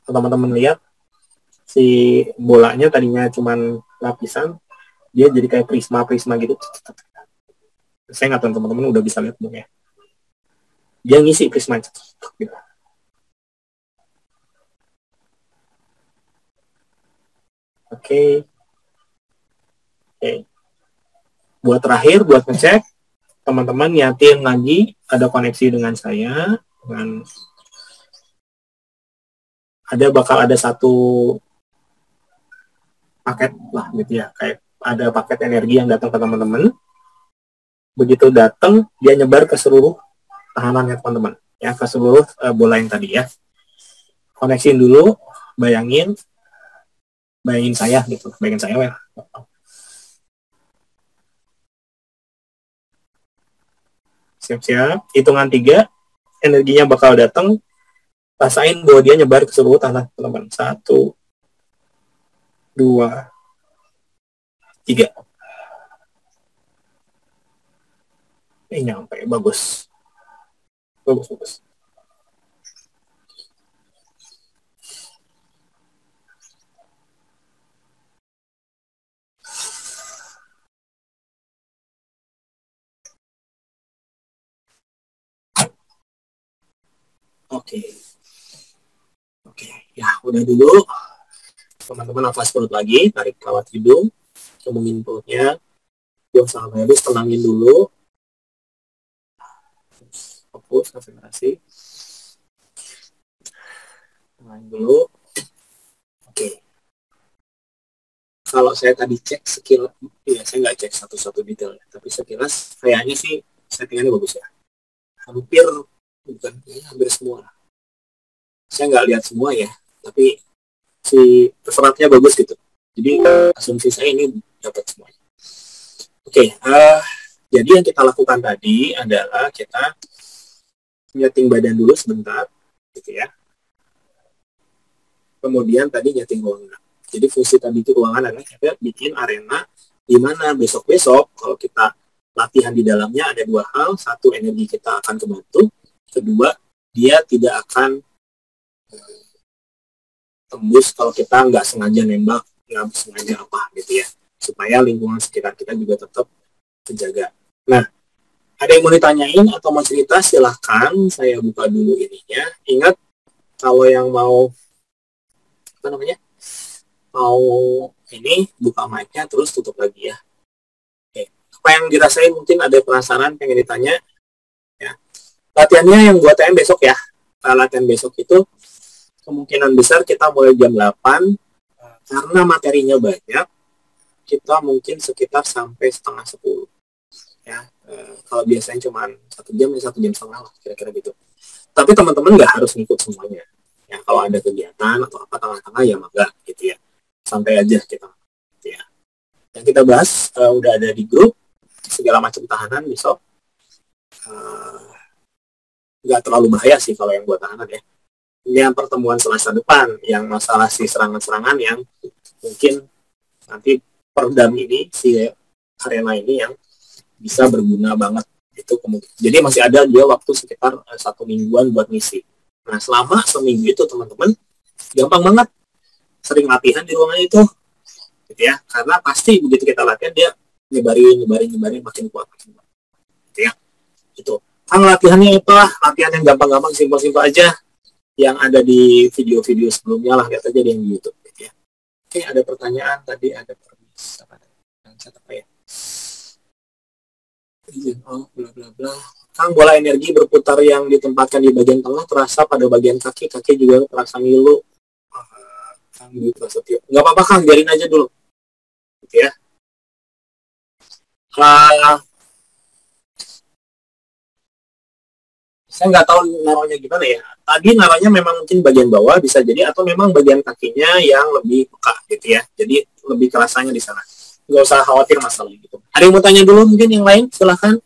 Teman-teman lihat, si bolanya tadinya cuman lapisan, dia jadi kayak prisma gitu. Saya nggak tahu teman-teman udah bisa lihat belum ya. Dia ngisi prisma gitu. Oke. Buat terakhir, buat ngecek, teman-teman nyatin lagi ada koneksi dengan saya, bakal ada satu paket lah gitu ya, kayak ada paket energi yang datang ke teman-teman. Begitu datang, dia nyebar ke seluruh tahanannya teman-teman, ya, ke seluruh bola yang tadi ya. Koneksiin dulu, bayangin saya gitu, bayangin saya ya. Siap-siap. Hitungan 3, energinya bakal datang. Rasain bahwa dia nyebar ke seluruh tanah, teman-teman. 1, 2, 3. Nyampe. Bagus. Bagus. Oke. Ya, udah dulu. Teman-teman nafas perut lagi, tarik lewat hidung, kemungin perutnya, buang sampai habis, tenangin dulu. Fokus, konsentrasi. Tenangin dulu. Oke. Kalau saya tadi cek sekilas, ya saya nggak cek satu-satu detail, tapi sekilas kayaknya sih settingannya bagus ya. Hampir semua. Saya nggak lihat semua ya, tapi si seratnya bagus gitu. Jadi asumsi saya ini dapat semuanya. Oke, jadi yang kita lakukan tadi adalah kita nyeting badan dulu sebentar, gitu ya. Kemudian tadi nyeting ruangan. Jadi fungsi tadi itu ruangan adalah kita bikin arena di mana besok-besok kalau kita latihan di dalamnya ada dua hal. Satu, energi kita akan kebantu. Kedua, dia tidak akan tembus kalau kita nggak sengaja nembak, nggak sengaja apa gitu ya, supaya lingkungan sekitar kita juga tetap terjaga. Nah, ada yang mau ditanyain atau mau cerita, silahkan saya buka dulu ininya. Ingat, kalau yang mau mau ini buka mic-nya terus tutup lagi ya. Oke. Apa yang dirasain, mungkin ada penasaran pengen ditanya ya. Latihannya yang buat TM besok ya. Latihan besok itu kemungkinan besar kita mulai jam 8, karena materinya banyak, kita mungkin sekitar sampai setengah 10. Ya, kalau biasanya cuma 1 jam, 1,5 jam lah, kira-kira gitu. Tapi teman-teman nggak harus ngikut semuanya. Ya, kalau ada kegiatan atau apa tengah-tengah ya maka gitu ya. Santai aja kita. Gitu ya. Yang kita bahas udah ada di grup, segala macam tahanan besok. Nggak terlalu bahaya sih kalau yang buat tahanan ya. Ini yang pertemuan Selasa depan, yang masalah si serangan-serangan yang mungkin nanti perdam ini, si arena ini yang bisa berguna banget. Itu kemungkinan. Jadi masih ada dia waktu sekitar 1 mingguan buat ngisi. Nah, selama seminggu itu teman-teman, gampang banget sering latihan di ruangan itu. Gitu ya. Karena pasti begitu kita latihan, dia nyebarin makin kuat. Gitu ya. Itu. Kan latihannya itulah, latihan yang gampang-gampang, simpel-simpel aja. Yang ada di video-video sebelumnya lah, lihat aja di yang YouTube gitu ya. Oke, ada pertanyaan tadi, ada apa ya? Oh, bla bla bla. Kang, bola energi berputar yang ditempatkan di bagian tengah terasa pada bagian kaki juga terasa ngilu. Kang Dwi Prasetyo. Nggak apa-apa Kang, biarin aja dulu. Gitu ya. Saya nggak tahu naruhnya gimana ya. Tadi naruhnya memang mungkin bagian bawah bisa jadi, atau memang bagian kakinya yang lebih peka gitu ya. Jadi lebih kerasanya di sana. Nggak usah khawatir masalah gitu. Ada yang mau tanya dulu mungkin yang lain? Silahkan.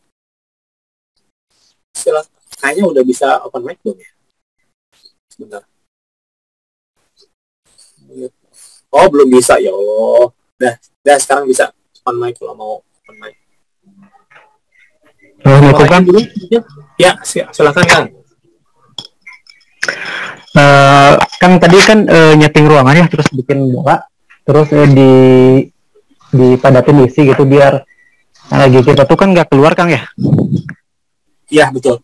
Kayaknya udah bisa open mic belum ya? Sebentar. Oh, belum bisa ya. Oh, dah sekarang bisa open mic kalau mau open mic. Lakukan dulu ya, silakan Kang. Kan tadi kan nyeting ruangan ya, terus bikin bola, terus dipadatin isi gitu biar lagi kita tuh kan nggak keluar Kang ya. Iya betul.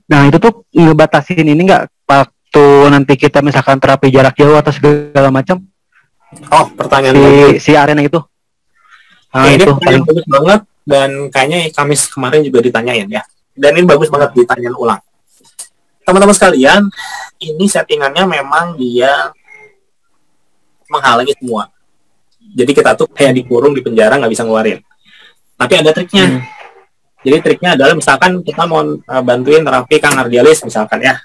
Nah itu tuh ngebatasin ini nggak waktu nanti kita misalkan terapi jarak jauh atau segala macam. Oh, pertanyaan si arena itu. Ini paling bagus banget, dan kayaknya Kamis kemarin juga ditanyain ya. Dan ini bagus banget ditanyain ulang. Teman-teman sekalian, ini settingannya memang dia menghalangi semua. Jadi kita tuh kayak dikurung di penjara, nggak bisa ngeluarin. Tapi ada triknya. Jadi triknya adalah misalkan kita mau bantuin terapi Kang Ardialis misalkan ya,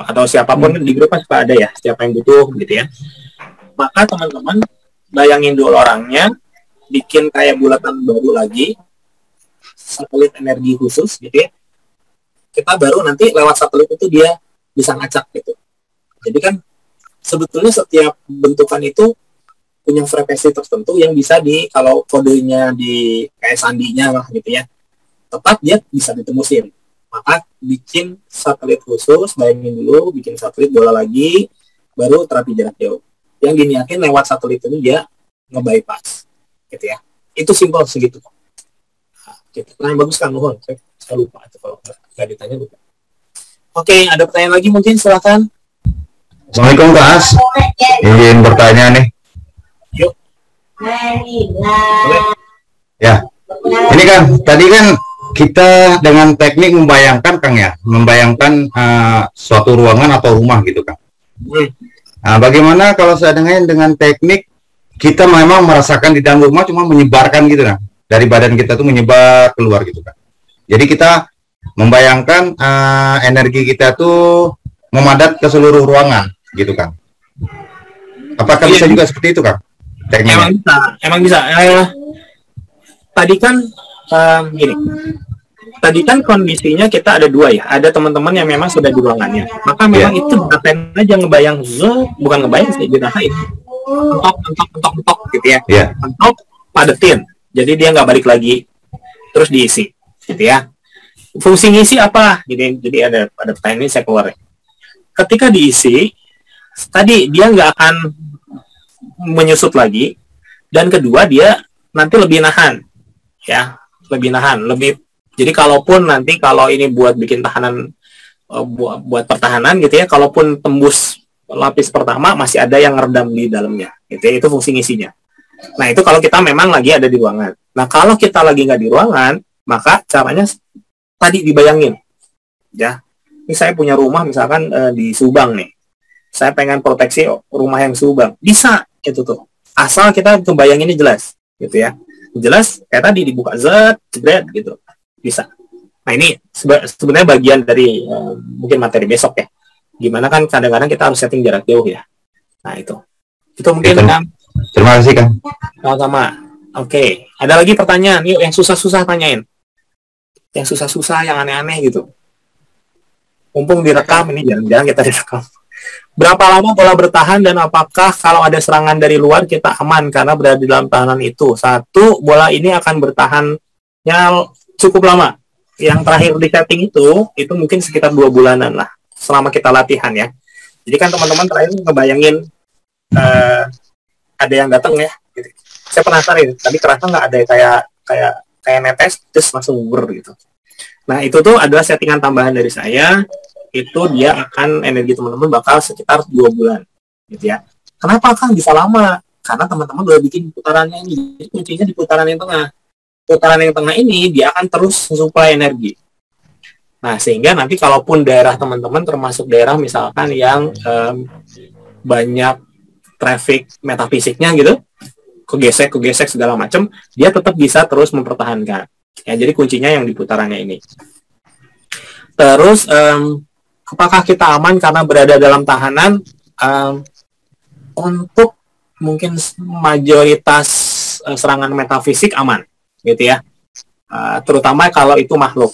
atau siapapun di grup kan suka ada ya, siapa yang butuh gitu ya. Maka teman-teman bayangin dulu orangnya, bikin kayak bulatan baru lagi, satelit energi khusus gitu ya, kita baru nanti lewat satelit itu dia bisa ngacak gitu. Jadi kan sebetulnya setiap bentukan itu punya frekuensi tertentu yang bisa kalau kodenya di kayak sandinya lah gitu ya, tepat dia bisa ditembusin. Maka bikin satelit khusus, bayangin dulu bikin satelit bola lagi, baru terapi jarak jauh. Yang diniatin lewat satelit ini dia nge-bypass gitu ya. Itu simpel segitu. Gitu. Nah, bagus kan, mohon. Saya lupa itu kalau nggak ditanya lupa. Oke, ada pertanyaan lagi mungkin, silakan. Assalamualaikum Kak As. Ingin bertanya nih. Yuk. Boleh. Ya. Ini kan tadi kan kita dengan teknik membayangkan Kang ya, membayangkan suatu ruangan atau rumah gitu Kang. Nah, bagaimana kalau seandainya dengan teknik kita memang merasakan di dalam rumah cuma menyebarkan gitu kan, dari badan kita tuh menyebar keluar gitu kan. Jadi kita membayangkan energi kita tuh memadat ke seluruh ruangan gitu kan. Apakah bisa juga seperti itu Kang? Tekniknya? Emang bisa. Tadi kan gini. Tadi kan kondisinya kita ada dua ya. Ada teman-teman yang memang sudah di ruangannya. Maka memang itu dirasain aja ngebayang bukan ngebayang sih, dirasain. Entok gitu ya. Entok, padetin. Jadi dia nggak balik lagi. Terus diisi gitu ya. Fungsi ngisi apa? Jadi ada pertanyaan ini saya keluar. Ketika diisi, tadi dia nggak akan menyusut lagi, dan kedua dia nanti lebih nahan, ya, lebih nahan, lebih. Jadi kalaupun nanti kalau ini buat bikin tahanan, buat pertahanan gitu ya, kalaupun tembus lapis pertama masih ada yang ngeredam di dalamnya, gitu ya, itu fungsi ngisinya. Nah itu kalau kita memang lagi ada di ruangan. Nah kalau kita lagi nggak di ruangan, maka caranya tadi dibayangin, ya. Ini saya punya rumah misalkan di Subang nih. Saya pengen proteksi rumah yang Subang. Bisa itu tuh. Asal kita kebayanginnya jelas, gitu ya. Jelas kayak tadi dibuka jebret gitu. Bisa. Nah, ini sebenarnya bagian dari mungkin materi besok ya. Gimana kan kadang-kadang kita harus setting jarak jauh ya. Nah, itu. Itu mungkin kan. Terima kasih Kang. Sama-sama. Oke, ada lagi pertanyaan. Yuk yang susah-susah tanyain. Yang susah-susah, yang aneh-aneh gitu. Mumpung direkam, ini jangan-jangan kita direkam. Berapa lama bola bertahan dan apakah kalau ada serangan dari luar kita aman karena berada di dalam tahanan itu? Satu, bola ini akan bertahannya cukup lama. Yang terakhir di setting itu mungkin sekitar 2 bulanan lah selama kita latihan ya. Jadi kan teman-teman terakhir ngebayangin ada yang datang ya. Gitu. Saya penasaran, tadi kerasa nggak ada kayak netes terus langsung gugur gitu. Nah itu tuh adalah settingan tambahan dari saya. Itu dia akan energi teman-teman bakal sekitar 2 bulan gitu ya. Kenapa Kang bisa lama? Karena teman-teman udah bikin putarannya ini. Jadi kuncinya di putaran yang tengah. Putaran yang tengah ini dia akan terus supply energi. Nah sehingga nanti kalaupun daerah teman-teman termasuk daerah misalkan yang banyak traffic metafisiknya gitu, kegesek segala macam, dia tetap bisa terus mempertahankan. Ya jadi kuncinya yang di putarannya ini. Terus apakah kita aman karena berada dalam tahanan? Untuk mungkin mayoritas serangan metafisik aman, gitu ya. Terutama kalau itu makhluk,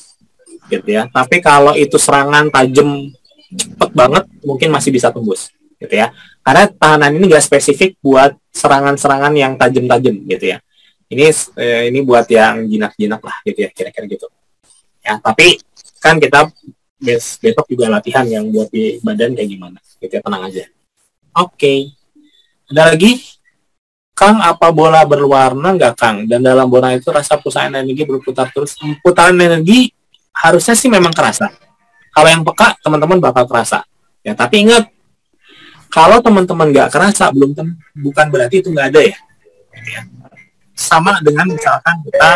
gitu ya. Tapi kalau itu serangan tajam cepet banget, mungkin masih bisa tembus, gitu ya. Karena tahanan ini nggak spesifik buat serangan-serangan yang tajam-tajam, gitu ya. Ini buat yang jinak-jinak lah, gitu ya, kira-kira gitu. Ya, tapi kan kita besok juga latihan yang buat di badan kayak gimana, gitu ya, tenang aja. Oke. Ada lagi? Kang, apa bola berwarna nggak Kang? Dan dalam bola itu rasa pulsaan energi berputar terus. Putaran energi harusnya sih memang kerasa. Kalau yang peka, teman-teman bakal kerasa. Ya, tapi ingat, kalau teman-teman nggak kerasa, bukan berarti itu nggak ada ya. Sama dengan misalkan kita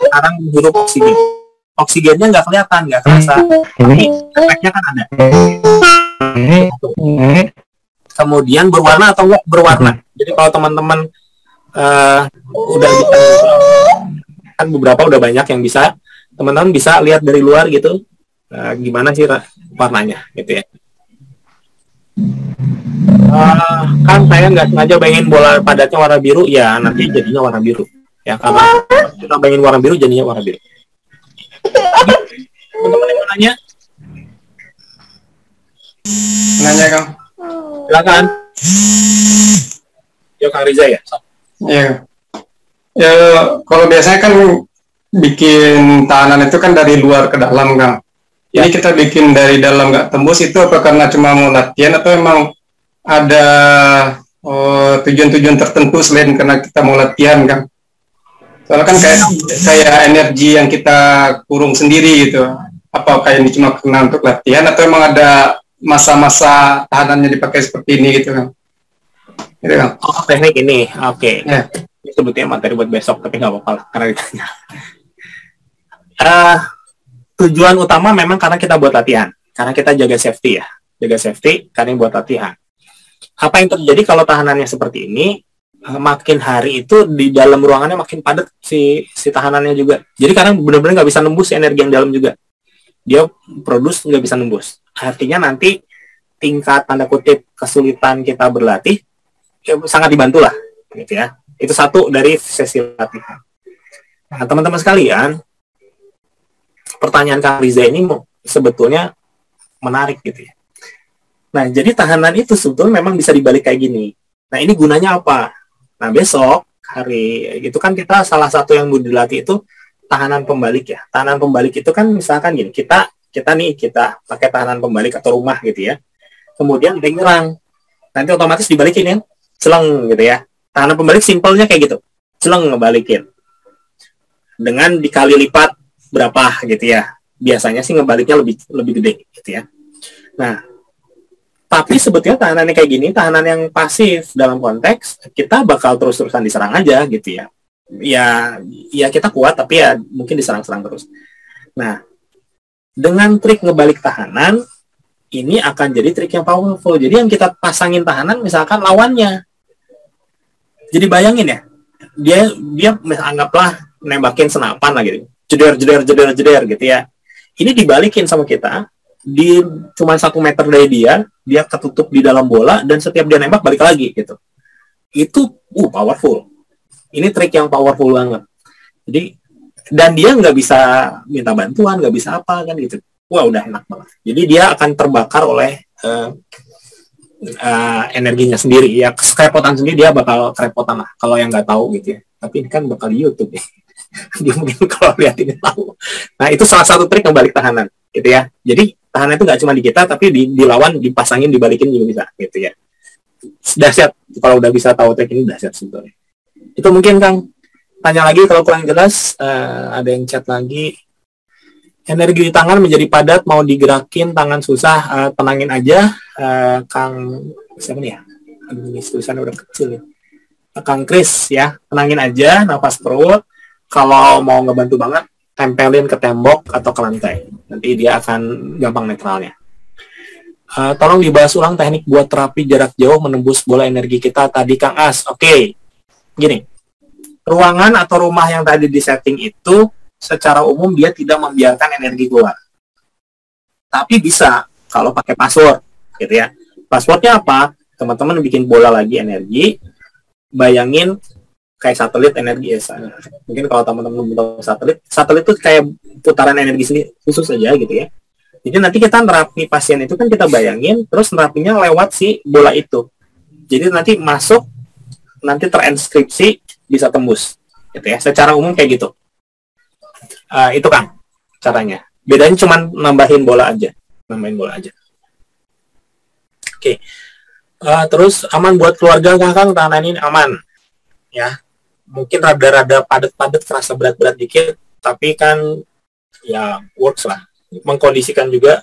sekarang menghirup oksigen. Oksigennya nggak kelihatan, nggak kerasa, tapi efeknya kan ada. Kemudian berwarna atau nggak berwarna. Jadi kalau teman-teman udah kan beberapa udah banyak yang bisa, teman-teman bisa lihat dari luar gitu, gimana sih warnanya, gitu ya. Kan saya nggak sengaja pengen bola padatnya warna biru, ya nanti jadinya warna biru. Ya, karena kita bayangin warna biru jadinya warna biru. Teman-teman yang mau nanya? Nanya Kang. Silakan. Yo Kang Riza ya. Ya. Ya kalau biasanya kan bikin tahanan itu kan dari luar ke dalam Kang. Ya. Ini kita bikin dari dalam nggak tembus itu apa karena cuma mau latihan atau emang ada tujuan-tujuan tertentu selain karena kita mau latihan Kang? Soalnya kan kayak energi yang kita kurung sendiri gitu. Apa kayak ini cuma kena untuk latihan atau emang ada masa-masa tahanannya dipakai seperti ini gitu Kang? Gitu Kang. Oh, teknik ini. Oke. Ya. Ini sebetulnya materi buat besok, tapi nggak apa-apa lah, karena ditanya. Tujuan utama memang karena kita buat latihan. Karena kita jaga safety ya. Jaga safety karena buat latihan. Apa yang terjadi kalau tahanannya seperti ini, makin hari itu di dalam ruangannya makin padat si tahanannya juga. Jadi karena benar-benar nggak bisa nembus energi yang dalam juga. Dia produce nggak bisa nembus. Artinya nanti tingkat tanda kutip kesulitan kita berlatih ya, sangat dibantu lah, gitu ya. Itu satu dari sesi latihan. Nah, teman-teman sekalian, pertanyaan Kang Riza ini sebetulnya menarik gitu ya. Nah, jadi tahanan itu sebetulnya memang bisa dibalik kayak gini. Nah, ini gunanya apa? Nah, besok hari itu kan kita salah satu yang mau dilatih itu tahanan pembalik ya. Tahanan pembalik itu kan misalkan gini, kita pakai tahanan pembalik atau rumah gitu ya. Kemudian dia nyerang. Nanti otomatis dibalikin ya. Celeng gitu ya. Tahanan pembalik simpelnya kayak gitu. Celeng ngebalikin. Dengan dikali lipat berapa gitu ya. Biasanya sih ngebaliknya lebih gede gitu ya. Nah, tapi sebetulnya tahanannya kayak gini, tahanan yang pasif dalam konteks kita bakal terus-terusan diserang aja gitu ya. Ya kita kuat tapi ya mungkin diserang-serang terus. Nah, dengan trik ngebalik tahanan ini akan jadi trik yang powerful. Jadi yang kita pasangin tahanan misalkan lawannya. Jadi bayangin ya, dia anggaplah nembakin senapan lah gitu. Jeder gitu ya. Ini dibalikin sama kita di cuma 1 meter dari dia ketutup di dalam bola dan setiap dia nembak balik lagi gitu. Itu powerful. Ini trik yang powerful banget. Jadi dan dia nggak bisa minta bantuan, nggak bisa apa kan gitu. Wah udah enak banget. Jadi dia akan terbakar oleh energinya sendiri ya, kerepotan sendiri dia bakal kerepotan lah kalau yang nggak tahu gitu ya. Tapi ini kan bakal di YouTube ya. Dia mungkin kalau lihat ini tahu. Nah itu salah satu trik ngebalik tahanan gitu ya. Jadi tahanan itu nggak cuma di kita tapi di lawan dipasangin dibalikin juga bisa gitu ya. Dahsyat kalau udah bisa tahu trik ini, dahsyat sebetulnya. Itu mungkin Kang tanya lagi kalau kurang jelas. Ada yang chat lagi. Energi di tangan menjadi padat, mau digerakin tangan susah, tenangin aja. Kang siapa nih ya? Aduh ini tulisannya udah kecil ya. Kang Kris ya, tenangin aja, nafas perut. Kalau mau ngebantu banget, tempelin ke tembok atau ke lantai. Nanti dia akan gampang netralnya. Tolong dibahas ulang teknik buat terapi jarak jauh menembus bola energi kita tadi Kang As. Oke. Gini. Ruangan atau rumah yang tadi di setting itu secara umum dia tidak membiarkan energi keluar. Tapi bisa kalau pakai password gitu ya. Passwordnya apa? Teman-teman bikin bola lagi energi. Bayangin kayak satelit energi ya. Mungkin kalau teman-teman belum tahu satelit itu kayak putaran energi sendiri khusus aja gitu ya. Jadi nanti kita nerapi pasien itu kan kita bayangin terus nerapinya lewat si bola itu. Jadi nanti masuk nanti terinskripsi bisa tembus gitu ya. Secara umum kayak gitu. Itu Kang caranya. Bedanya cuma nambahin bola aja. Oke. Terus aman buat keluarga Kang tahanan ini aman. Ya. Mungkin rada-rada padat-padat kerasa berat-berat dikit, tapi kan ya works lah. Mengkondisikan juga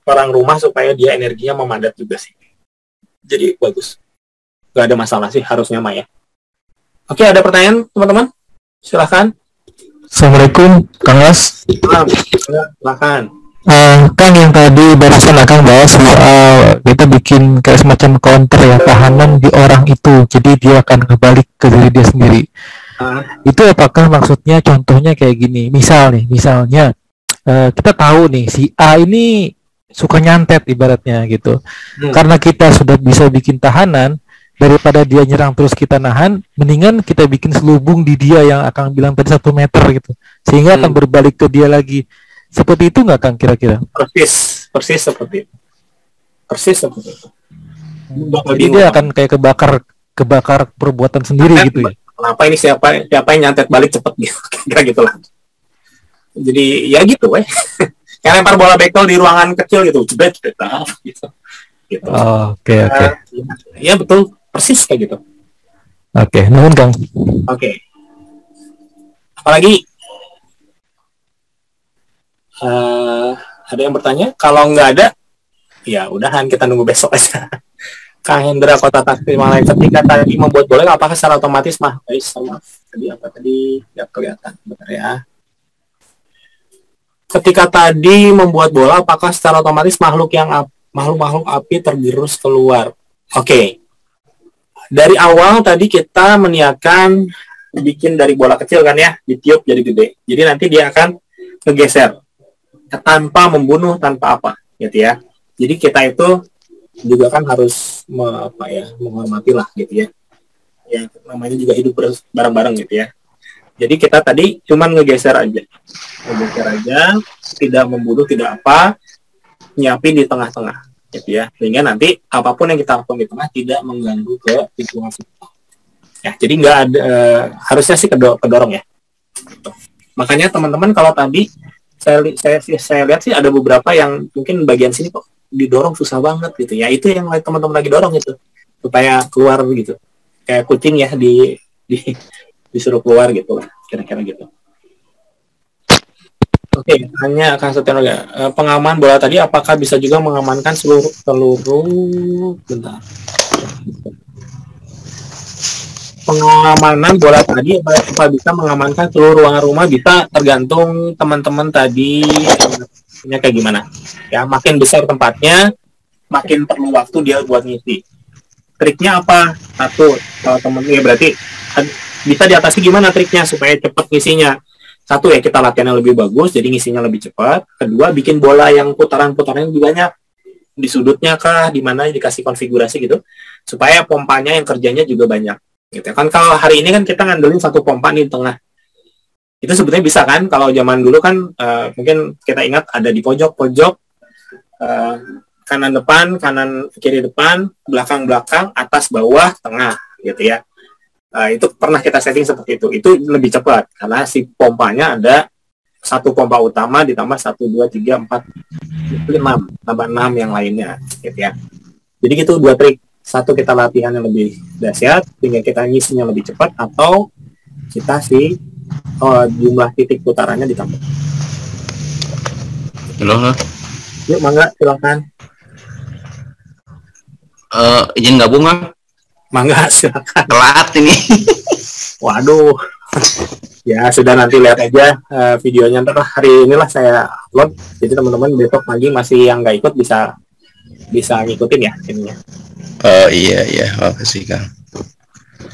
orang rumah supaya dia energinya memadat juga sih. Jadi bagus. Gak ada masalah sih harusnya Maya. Oke, ada pertanyaan teman-teman? Silahkan. Assalamualaikum Kang Mas. Silahkan. Kang yang tadi barusan Kang bahas soal kita bikin kayak semacam counter ya tahanan di orang itu, jadi dia akan kembali ke diri dia sendiri. Itu apakah maksudnya contohnya kayak gini? Misalnya kita tahu nih si A ini suka nyantet ibaratnya gitu. Karena kita sudah bisa bikin tahanan, daripada dia nyerang terus kita nahan, mendingan kita bikin selubung di dia yang akan bilang tadi 1 meter gitu, sehingga akan berbalik ke dia lagi. Seperti itu nggak Kang kira-kira? Persis seperti itu. Jadi dia akan kayak kebakar perbuatan sendiri nyantet, gitu ya. Kenapa ini siapa yang nyantet balik cepet gitu, kira gitulah. Jadi ya gitu kayak lempar bola bekel di ruangan kecil gitu, jebret gitu. Oke. Ya betul, persis kayak gitu. Oke, nuhun Kang. Oke. Apalagi ada yang bertanya? Kalau nggak ada, ya udahan, kita nunggu besok aja. Kang Hendra Kota Tasikmalaya, ketika tadi membuat bola, apakah secara otomatis tadi nggak kelihatan, bentar ya. Ketika tadi membuat bola, apakah secara otomatis makhluk api tergerus keluar? Oke. Dari awal tadi kita meniakan bikin dari bola kecil kan ya, ditiup jadi gede. Jadi nanti dia akan ngegeser tanpa membunuh, tanpa apa, gitu ya. Jadi kita itu juga kan harus menghormati lah gitu ya. Ya namanya juga hidup bareng-bareng gitu ya. Jadi kita tadi cuman ngegeser aja, tidak membunuh, tidak apa, nyiapin di tengah-tengah, gitu ya. Sehingga nanti apapun yang kita lakukan di tengah tidak mengganggu ke lingkungan sekitar. Ya, jadi nggak ada, harusnya sih kedorong ya. Gitu. Makanya teman-teman kalau tadi saya lihat sih ada beberapa yang mungkin bagian sini kok didorong susah banget gitu ya. Itu yang teman-teman lagi dorong itu supaya keluar gitu. Kayak kucing ya disuruh keluar gitu lah, kira-kira gitu. Oke, tanya Kang Setiono ya. Pengaman bola tadi apakah bisa juga mengamankan seluruh bentar. Pengamanan bola tadi apa bisa mengamankan seluruh ruangan rumah, bisa tergantung teman-teman tadi kayak gimana. Ya, makin besar tempatnya, makin perlu waktu dia buat ngisi. Triknya apa? Satu, kalau temennya berarti bisa diatasi gimana triknya supaya cepat ngisinya. Satu ya, kita latihannya lebih bagus, jadi ngisinya lebih cepat. Kedua, bikin bola yang putaran-putarannya lebih banyak. Di sudutnya kah, di mana dikasih konfigurasi gitu, supaya pompanya yang kerjanya juga banyak. Gitu kan, kalau hari ini kan kita ngandelin satu pompa di tengah. Itu sebetulnya bisa kan, kalau zaman dulu kan mungkin kita ingat ada di pojok-pojok, kanan depan, kanan kiri depan, belakang-belakang, atas bawah, tengah gitu ya. Itu pernah kita setting seperti itu lebih cepat karena si pompanya ada satu pompa utama ditambah 1, 2, 3, 4, 5 tambah 6 yang lainnya gitu ya. Jadi gitu dua trik. Satu, kita latihan yang lebih dahsyat sehingga kita ngisinya lebih cepat, atau kita jumlah titik putarannya ditambah. Halo. Yuk mangga silakan. Izin gabung Bang. Mangga silakan. Telat ini. Waduh. Ya sudah, nanti lihat aja videonya, ntar hari inilah saya upload. Jadi teman-teman besok pagi masih yang nggak ikut bisa ngikutin ya ininya. Oh iya, makasih Kang.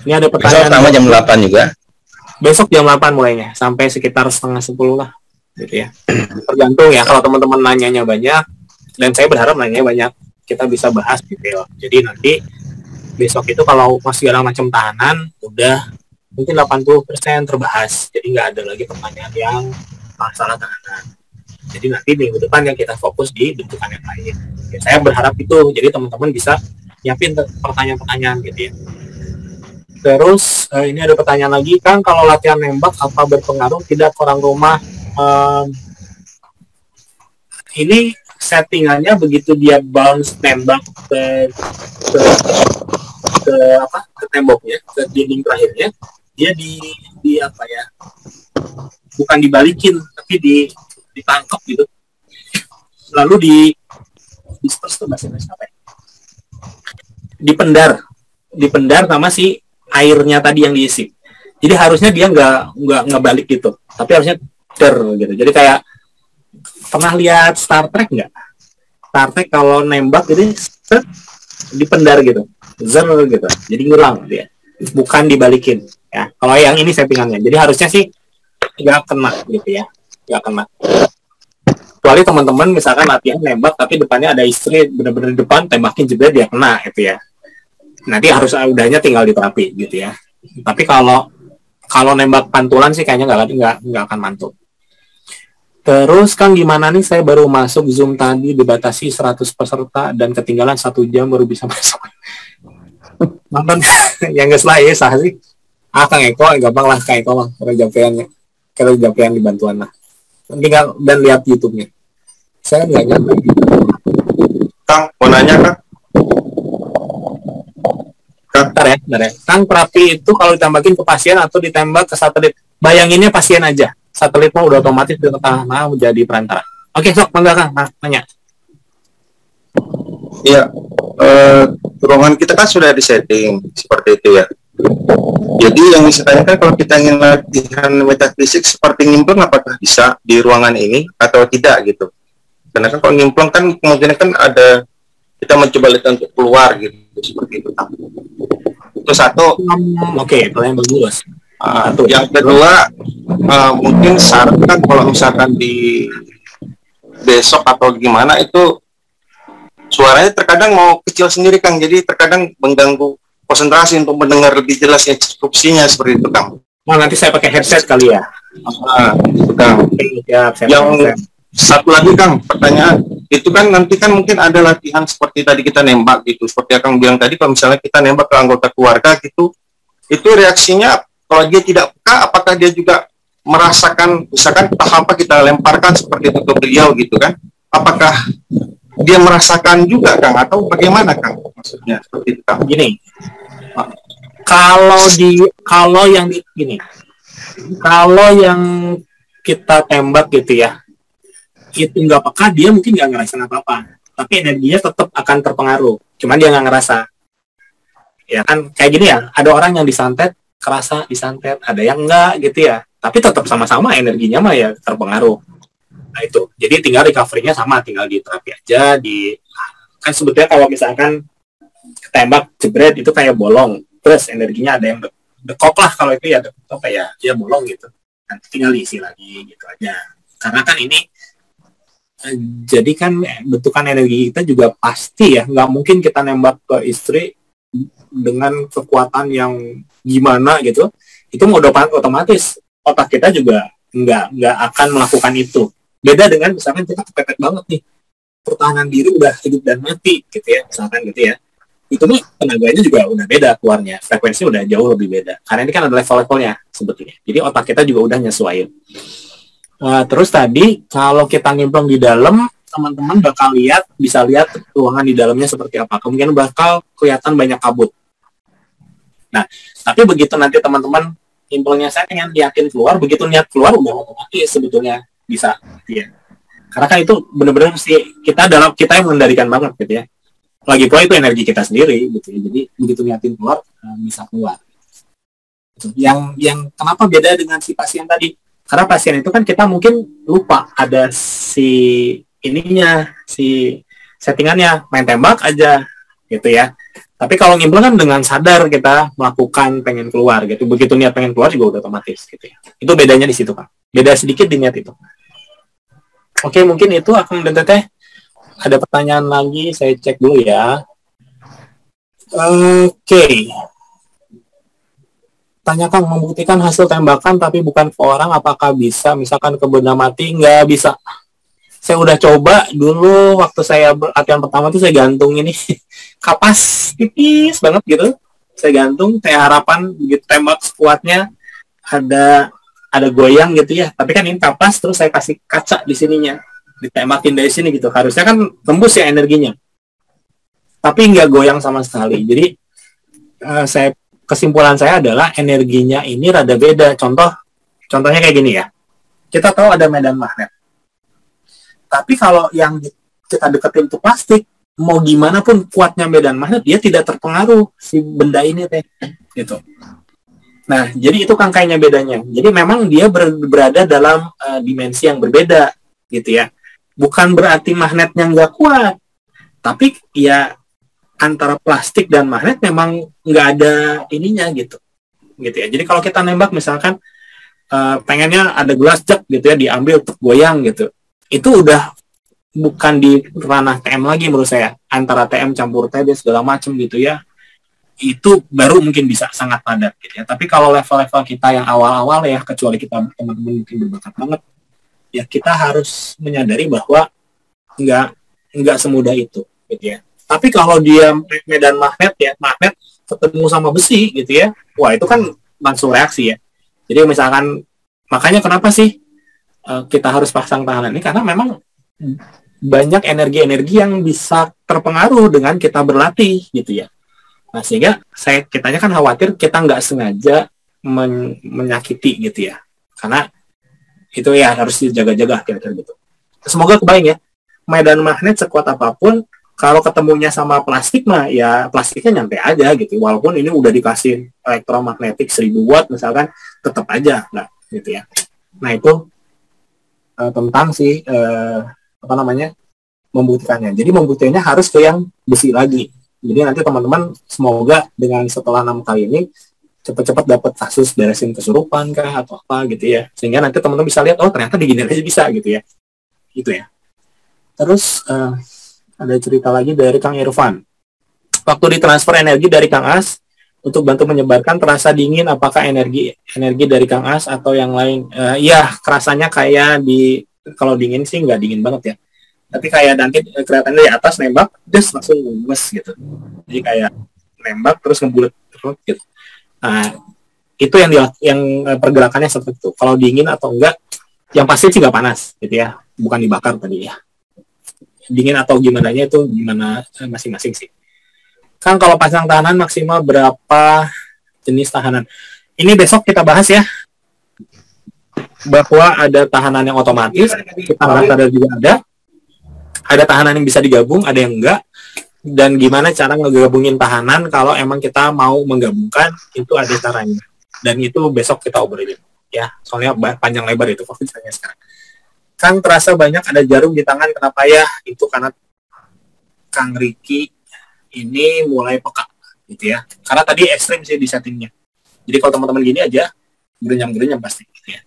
Ini ada pertanyaan. Besok pertama jam 8 juga. Besok jam 8 mulainya sampai sekitar 9:30 lah, gitu ya. Tergantung ya, kalau teman-teman nanyanya banyak, dan saya berharap nanyanya banyak, kita bisa bahas detail. Jadi nanti besok itu kalau masih segala macam tahanan, udah mungkin 80% terbahas. Jadi nggak ada lagi pertanyaan yang masalah tahanan. Jadi nanti minggu depan yang kita fokus di bentukan yang lain. Ya, saya berharap itu, jadi teman-teman bisa nyiapin pertanyaan-pertanyaan gitu ya. Terus ini ada pertanyaan lagi, Kang, kalau latihan nembak apa berpengaruh tidak ke orang rumah? Ini settingannya begitu dia bounce nembak ke temboknya, ke dinding terakhirnya, dia di apa ya? Bukan dibalikin, tapi ditangkap gitu. Lalu disperse tuh bahasa Indonesia apa ya? Dipendar sama si airnya tadi yang diisi. Jadi harusnya dia nggak balik gitu, tapi harusnya gitu. Jadi kayak pernah lihat Star Trek nggak? Star Trek kalau nembak jadi dipendar gitu, gitu. Jadi ngulang dia, bukan dibalikin. Ya, kalau yang ini settingannya. Jadi harusnya sih nggak kena gitu ya, nggak kena. Kecuali teman-teman misalkan latihan nembak tapi depannya ada istri, bener-bener di depan tembakin jebret dia kena gitu ya. nanti harus udahnya tinggal diterapi gitu ya. Tapi kalau nembak pantulan sih kayaknya nggak akan mantul. Terus Kang, gimana nih, saya baru masuk Zoom tadi, dibatasi 100 peserta dan ketinggalan 1 jam baru bisa masuk. Nonton yang nggak selain sah sih. Kang Eko gampang lah, Kang Eko mah kalau japean di bantuan lah. Tinggal dan lihat YouTube-nya. Saya nggak nyampe. Kang, mau nanya Kang? Bentar ya. Kang, terapi itu kalau ditambahin ke pasien atau ditembak ke satelit? Bayanginnya pasien aja. Satelit mah udah otomatis di tengah menjadi perantara. Oke, sok, mangga Kang, nanya. Iya, ruangan kita kan sudah disetting seperti itu ya. Jadi yang bisa tanyakan, kalau kita ingin latihan metafisik seperti nyimplung, apakah bisa di ruangan ini atau tidak gitu? Karena kan kalau nyimplung kan kemungkinan kan ada, kita mencoba lihat untuk keluar gitu, seperti itu. Itu satu. Oke, itu yang bagus. Yang kedua, mungkin saran kan kalau misalkan di besok atau gimana itu suaranya terkadang mau kecil sendiri Kang, jadi terkadang mengganggu konsentrasi untuk mendengar lebih jelas instruksinya seperti itu Kang. Nah, nanti saya pakai headset kali ya. Itu Kang. Yang satu lagi Kang, pertanyaan itu kan nanti kan mungkin ada latihan seperti tadi kita nembak gitu, seperti Kang bilang tadi, kalau misalnya kita nembak ke anggota keluarga gitu, itu reaksinya kalau dia tidak peka, apakah dia juga merasakan, misalkan entah apa kita lemparkan seperti itu ke beliau gitu kan, apakah dia merasakan juga Kang, atau bagaimana Kang maksudnya seperti itu Kang? Gini, kalau yang kita tembak gitu ya, itu nggak peka, dia mungkin nggak ngerasain apa-apa, tapi energinya tetap akan terpengaruh, cuman dia nggak ngerasa. Ya kan, kayak gini ya, ada orang yang disantet kerasa disantet, ada yang enggak gitu ya, tapi tetap sama-sama energinya mah ya terpengaruh. Nah itu, jadi tinggal recovery-nya sama, tinggal di terapi aja. Kan sebetulnya kalau misalkan tembak jebret itu kayak bolong, terus energinya ada yang dekok lah, kalau itu ya dekok kayak ya bolong gitu, nanti tinggal diisi lagi gitu aja. Karena kan ini jadi kan bentukan energi kita juga pasti ya, nggak mungkin kita nembak ke istri dengan kekuatan yang gimana gitu, itu mau otomatis otak kita juga nggak akan melakukan itu. Beda dengan misalkan kita kepepet banget nih, pertahanan diri udah hidup dan mati gitu ya, misalkan gitu ya, itu nih tenaganya juga udah beda keluarnya, frekuensi udah jauh lebih beda, karena ini kan ada level-levelnya sebetulnya, jadi otak kita juga udah nyesuaiin. Terus tadi kalau kita nyemplung di dalam, teman-teman bakal bisa lihat ruangan di dalamnya seperti apa, kemungkinan bakal kelihatan banyak kabut. Nah, tapi begitu nanti teman-teman nyimplungnya saya pengen yakin keluar, begitu niat keluar udah otomatis sebetulnya bisa ya. Karena kan itu benar-benar sih kita yang mengendalikan banget gitu ya. Lagi pula itu energi kita sendiri gitu ya. Jadi begitu niatin keluar bisa keluar. Yang kenapa beda dengan si pasien tadi? Karena pasien itu kan kita mungkin lupa ada si settingannya, main tembak aja gitu ya. Tapi kalau nyimplung kan dengan sadar kita melakukan pengen keluar gitu. Begitu niat pengen keluar juga udah otomatis gitu ya. Itu bedanya di situ Kang. Beda sedikit di niat itu. Oke, mungkin itu Akang dan Teteh. Ada pertanyaan lagi, saya cek dulu ya. Oke. Tanya Kang, membuktikan hasil tembakan tapi bukan ke orang, apakah bisa? Misalkan ke benda mati, nggak bisa. Saya udah coba dulu waktu saya latihan pertama tuh saya gantung ini kapas tipis banget gitu. Saya gantung, saya harapan begitu tembak sekuatnya ada goyang gitu ya. Tapi kan ini kapas, terus saya kasih kaca di sininya, ditembakin dari sini gitu. Harusnya kan tembus ya energinya. Tapi nggak goyang sama sekali. Jadi kesimpulan saya adalah energinya ini rada beda. Contohnya kayak gini ya. Kita tahu ada medan magnet. Tapi kalau yang kita deketin itu plastik, mau gimana pun kuatnya medan magnet, dia tidak terpengaruh si benda ini teh, gitu. Nah, jadi itu kayaknya bedanya. Jadi memang dia berada dalam dimensi yang berbeda, gitu ya. Bukan berarti magnetnya nggak kuat, tapi ya antara plastik dan magnet memang nggak ada ininya gitu ya. Jadi kalau kita nembak misalkan pengennya ada gelas jek gitu ya, diambil untuk goyang gitu. Itu udah bukan di ranah TM lagi menurut saya, antara TM campur TB segala macam gitu ya. itu baru mungkin bisa sangat padat gitu ya. Tapi kalau level-level kita yang awal-awal ya, kecuali kita teman-teman mungkin berbakat banget, ya kita harus menyadari bahwa nggak semudah itu gitu ya. Tapi kalau dia medan magnet ya, magnet ketemu sama besi gitu ya, wah itu kan langsung reaksi ya. Jadi misalkan, makanya kenapa sih kita harus pasang tahanan ini, karena memang banyak energi-energi yang bisa terpengaruh dengan kita berlatih gitu ya. Nah, sehingga kitanya kan khawatir kita nggak sengaja menyakiti gitu ya. Karena itu ya harus dijaga-jaga kira-kira gitu. Semoga kebayang ya, medan magnet sekuat apapun, kalau ketemunya sama plastik mah ya plastiknya nyantai aja gitu. Walaupun ini udah dikasih elektromagnetik 1000 watt misalkan, tetap aja nggak gitu ya. Nah, itu tentang membuktikannya. Jadi membuktikannya harus ke yang besi lagi. Jadi nanti teman-teman semoga dengan setelah 6 kali ini cepat-cepat dapat kasus beresin kesurupan kah atau apa gitu ya. Sehingga nanti teman-teman bisa lihat, oh ternyata diginiin aja bisa gitu ya. Gitu ya. Terus ada cerita lagi dari Kang Irfan. Waktu ditransfer energi dari Kang As untuk bantu menyebarkan, terasa dingin, apakah energi dari Kang As atau yang lain? Ya, kerasanya kayak kalau dingin sih nggak dingin banget ya. Tapi kayak nanti kelihatannya di atas nembak, terus langsung ngemes gitu. Jadi kayak nembak terus ngebulet terus gitu. Nah, itu yang pergerakannya seperti itu. Kalau dingin atau enggak, yang pasti sih nggak panas gitu ya. Bukan dibakar tadi ya. Dingin atau gimananya itu gimana masing-masing sih. Kang, kalau pasang tahanan maksimal berapa jenis tahanan? Ini besok kita bahas ya. Bahwa ada tahanan yang otomatis, kita nggak sadar juga ada tahanan yang bisa digabung, ada yang enggak, dan gimana cara ngegabungin tahanan kalau emang kita mau menggabungkan, itu ada caranya. Dan itu besok kita obrolin ya, soalnya panjang lebar itu fokusnya sekarang. Kang, terasa banyak ada jarum di tangan, kenapa ya? Itu karena Kang Riki ini mulai peka gitu ya, karena tadi ekstrim sih di settingnya. Jadi kalau teman-teman gini aja gerenyam-gerenyam pasti gitu ya,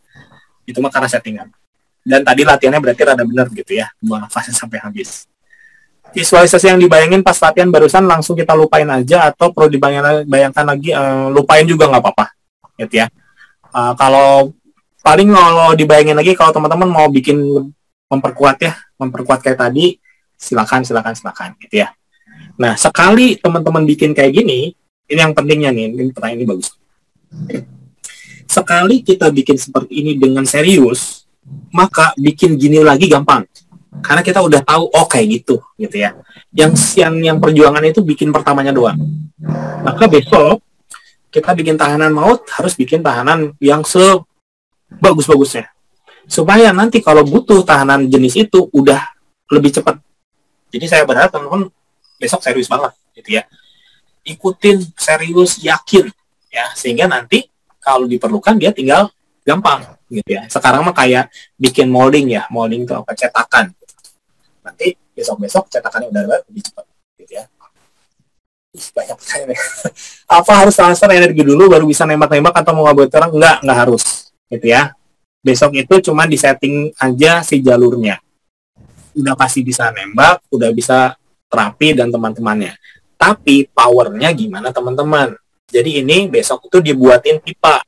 itu mah karena settingan. Dan tadi latihannya berarti rada benar gitu ya, buang nafasnya sampai habis. Visualisasi yang dibayangin pas latihan barusan langsung kita lupain aja, atau perlu dibayangkan lagi, lupain juga nggak apa-apa gitu ya. Kalau dibayangin lagi, kalau teman-teman mau bikin memperkuat kayak tadi, silakan gitu ya. Nah, sekali teman-teman bikin kayak gini, ini yang pentingnya nih, ini pertanyaan ini bagus. Sekali kita bikin seperti ini dengan serius, maka bikin gini lagi gampang, karena kita udah tahu kayak gitu ya. Yang perjuangan itu bikin pertamanya doang. Maka besok kita bikin tahanan maut harus bikin tahanan yang sebagus-bagusnya, supaya nanti kalau butuh tahanan jenis itu udah lebih cepat. Jadi saya berharap teman-teman besok serius banget gitu ya, ikutin serius, yakin ya, sehingga nanti kalau diperlukan dia tinggal gampang gitu ya. Sekarang mah kayak bikin molding ya, molding itu apa, cetakan. Nanti besok-besok cetakannya udah lebih cepat gitu ya. Banyak pertanyaan ya. Apa harus transfer energi dulu baru bisa nembak-nembak atau mau ngabut orang? Enggak harus gitu ya. Besok itu cuma disetting aja si jalurnya. Udah pasti bisa nembak, udah bisa terapi dan teman-temannya. Tapi powernya gimana teman-teman? Jadi ini besok itu dibuatin pipa.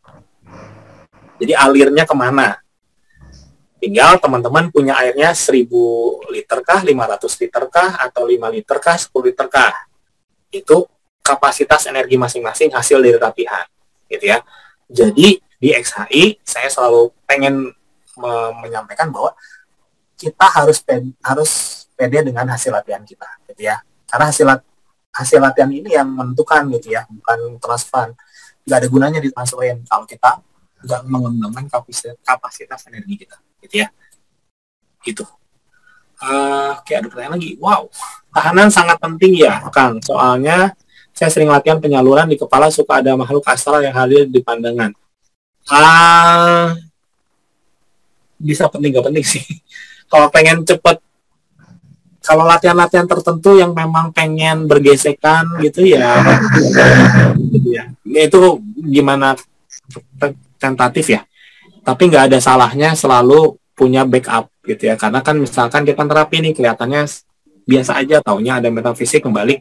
Jadi alirnya kemana? Tinggal teman-teman punya airnya 1000 liter kah, 500 liter kah, atau 5 liter kah, 10 liter kah. Itu kapasitas energi masing-masing hasil dari latihan. Gitu ya. Jadi di XHI saya selalu pengen menyampaikan bahwa kita harus pede dengan hasil latihan kita. Gitu ya. Karena hasil latihan ini yang menentukan gitu ya, bukan transfer. Nggak ada gunanya ditransferin kalau kita nggak mengembangkan kapasitas energi kita, gitu ya. Gitu. Oke, ada pertanyaan lagi. Wow, tahanan sangat penting ya, Kang. Soalnya saya sering latihan penyaluran di kepala, suka ada makhluk astral yang hadir di pandangan. Bisa penting nggak penting sih. Kalau pengen cepet, kalau latihan-latihan tertentu yang memang pengen bergesekan gitu ya, gitu ya. Itu gimana? Tentatif ya, tapi nggak ada salahnya selalu punya backup gitu ya, karena kan misalkan kita terapi nih kelihatannya biasa aja, taunya ada metafisik kembali,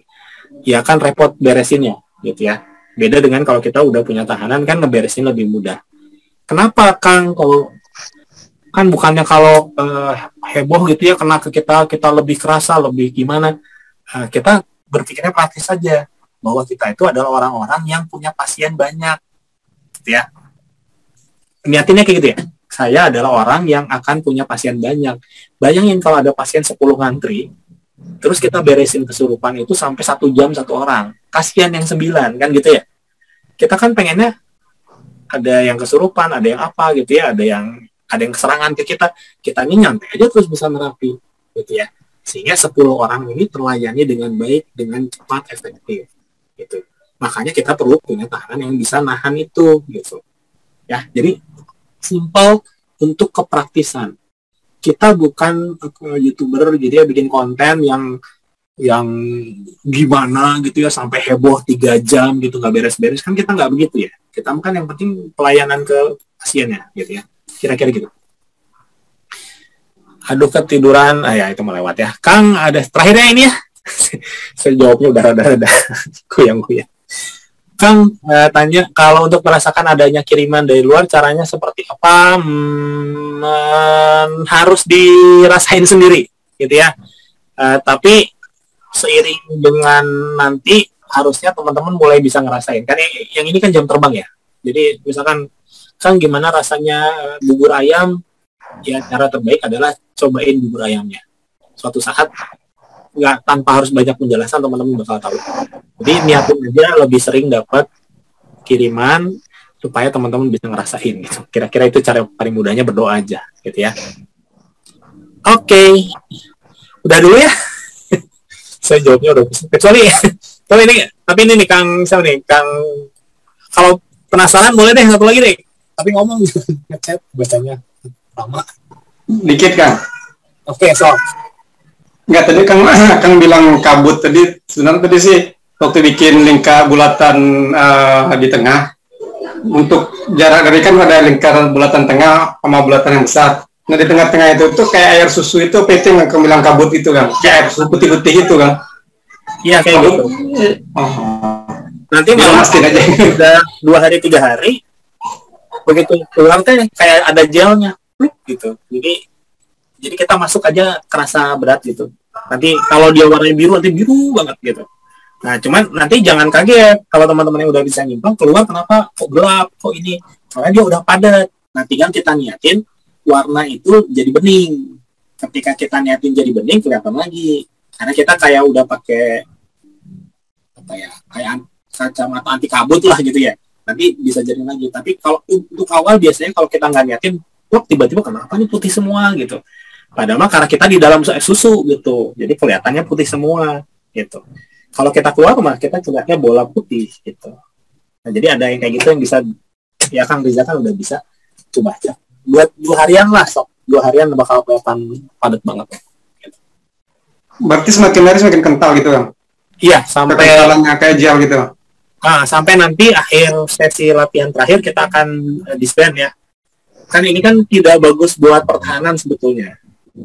ya kan repot beresinnya gitu ya. Beda dengan kalau kita udah punya tahanan kan ngeberesin lebih mudah. Kenapa Kang? Kalau kan bukannya kalau heboh gitu ya kena ke kita lebih kerasa, lebih gimana? Kita berpikirnya praktis saja bahwa kita itu adalah orang-orang yang punya pasien banyak, gitu ya. Niatinnya kayak gitu ya. Saya adalah orang yang akan punya pasien banyak. Bayangin kalau ada pasien 10 ngantri, terus kita beresin kesurupan itu sampai 1 jam 1 orang. Kasihan yang 9 kan gitu ya. Kita kan pengennya ada yang kesurupan, ada yang apa gitu ya, ada yang keserangan ke kita, kitanya nyantai aja terus bisa nerapi gitu ya. Sehingga 10 orang ini terlayani dengan baik, dengan cepat, efektif gitu. Makanya kita perlu punya tahanan yang bisa nahan itu gitu. Ya, jadi simpel untuk kepraktisan. Kita bukan YouTuber jadi ya bikin konten yang gimana gitu ya sampai heboh 3 jam gitu nggak beres-beres, kan kita nggak begitu ya. Kita kan yang penting pelayanan ke pasiennya gitu ya, kira-kira gitu. Aduh ketiduran, ya itu melewat ya. Kang ada terakhirnya ini ya. Saya jawabnya udah rada-rada kuyang-kuyang. Kang tanya kalau untuk merasakan adanya kiriman dari luar caranya seperti apa? Harus dirasain sendiri gitu ya. Tapi seiring dengan nanti harusnya teman-teman mulai bisa ngerasain. Kan yang ini kan jam terbang ya. Jadi misalkan Kang gimana rasanya bubur ayam? Ya cara terbaik adalah cobain bubur ayamnya. Suatu saat nggak tanpa harus banyak penjelasan teman-teman bakal tahu. Jadi niatin aja lebih sering dapat kiriman supaya teman-teman bisa ngerasain gitu. Kira-kira itu cara paling mudahnya, berdoa aja gitu ya. Oke. Udah dulu ya. Saya jawabnya udah bisa. Kecuali tapi ini nih Kang siapa nih? Kang kalau penasaran boleh deh satu lagi deh. Tapi ngomong ngechat bacanya lama. Dikit Kang. Oke, so. Enggak, tadi Kang bilang kabut tadi. Sebenarnya tadi sih waktu bikin lingkar bulatan di tengah, untuk jarak dari kan ada lingkar bulatan tengah sama bulatan yang besar. Nah di tengah-tengah itu tuh kayak air susu itu PT yang Kang bilang kabut itu kan, kayak air susu putih-putih itu kan. Iya kayak gitu. Nanti malah aja. Udah 2 hari 3 hari begitu keluar teh kayak ada gelnya gitu. Jadi kita masuk aja kerasa berat gitu. Nanti kalau dia warnanya biru nanti biru banget gitu. Nah cuman nanti jangan kaget kalau teman-teman yang udah bisa nyimpang keluar kenapa kok gelap kok ini, soalnya dia udah padat. Nah tinggal kita niatin warna itu jadi bening. Ketika kita niatin jadi bening kelihatan lagi karena kita kayak udah pakai apa ya, kayak kacamata anti kabut lah gitu ya. Nanti bisa jadi lagi. Tapi kalau untuk awal biasanya kalau kita nggak niatin, wah tiba-tiba kenapa nih putih semua gitu. Padahal karena kita di dalam susu gitu, jadi kelihatannya putih semua gitu. Kalau kita keluar mah kita lihatnya bola putih gitu. Nah, jadi ada yang kayak gitu yang bisa, ya Kang Riza kan udah bisa coba aja. Buat 2 harian lah, sok 2 harian bakal kelihatan padat banget. Gitu. Berarti semakin hari semakin kental gitu Kang? Iya, sampai kentalannya kayak gel gitu. Sampai nanti akhir sesi latihan terakhir kita akan disband ya. Kan ini kan tidak bagus buat pertahanan sebetulnya.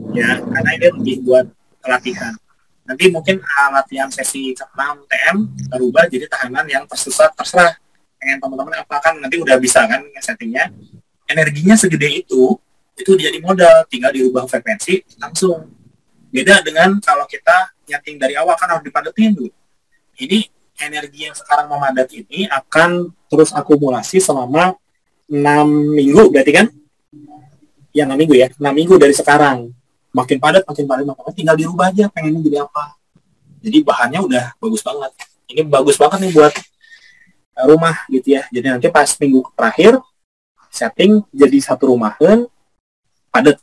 Ya, karena ini lebih buat latihan. Nanti mungkin latihan sesi ke-6 TM berubah jadi tahanan yang terserah pengen teman-teman apa kan nanti udah bisa kan settingnya. Energinya segede itu jadi modal, tinggal dirubah frekuensi langsung. Beda dengan kalau kita nyeting dari awal kan harus dipadetin dulu. Ini energi yang sekarang memadat ini akan terus akumulasi selama 6 minggu berarti kan? Ya 6 minggu ya, 6 minggu dari sekarang. Makin padat, tinggal dirubah aja pengennya jadi apa. Jadi bahannya udah bagus banget. Ini bagus banget nih buat rumah gitu ya. Jadi nanti pas minggu terakhir setting jadi satu rumahan padat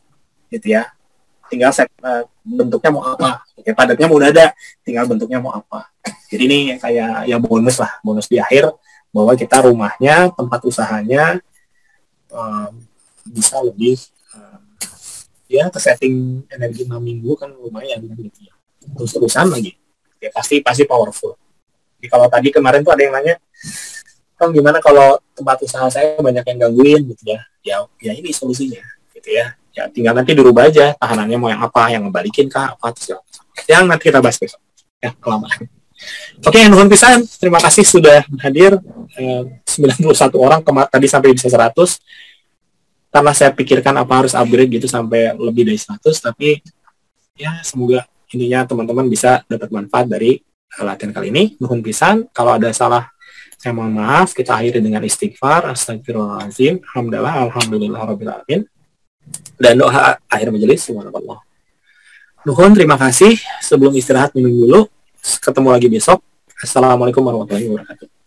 gitu ya. Tinggal bentuknya mau apa. Oke, padatnya mau udah ada, tinggal bentuknya mau apa. Jadi ini kayak ya bonus lah, bonus di akhir bahwa kita rumahnya, tempat usahanya bisa lebih ya ke setting energi 6 minggu kan lumayan gitu ya. Terus-terusan lagi. Ya pasti powerful. Jadi kalau tadi kemarin tuh ada yang nanya, Kang gimana kalau tempat usaha saya banyak yang gangguin gitu ya. Ya ini solusinya gitu ya. Ya tinggal nanti dirubah aja tahanannya mau yang apa, yang ngebalikin kah apa terus yang nanti kita bahas besok. Ya kelamaan. Oke, nuhun pisan. Terima kasih sudah hadir. 91 orang tadi sampai bisa 100. Karena saya pikirkan apa harus upgrade gitu sampai lebih dari 100, tapi ya semoga intinya teman-teman bisa dapat manfaat dari latihan kali ini. Nuhun pisan. Kalau ada salah, saya mohon maaf. Kita akhiri dengan istighfar. Astagfirullahaladzim. Alhamdulillahirrahmanirrahim. Dan doa akhir majelis. Subhanallah. Nuhun, terima kasih. Sebelum istirahat minum dulu. Ketemu lagi besok. Assalamualaikum warahmatullahi wabarakatuh.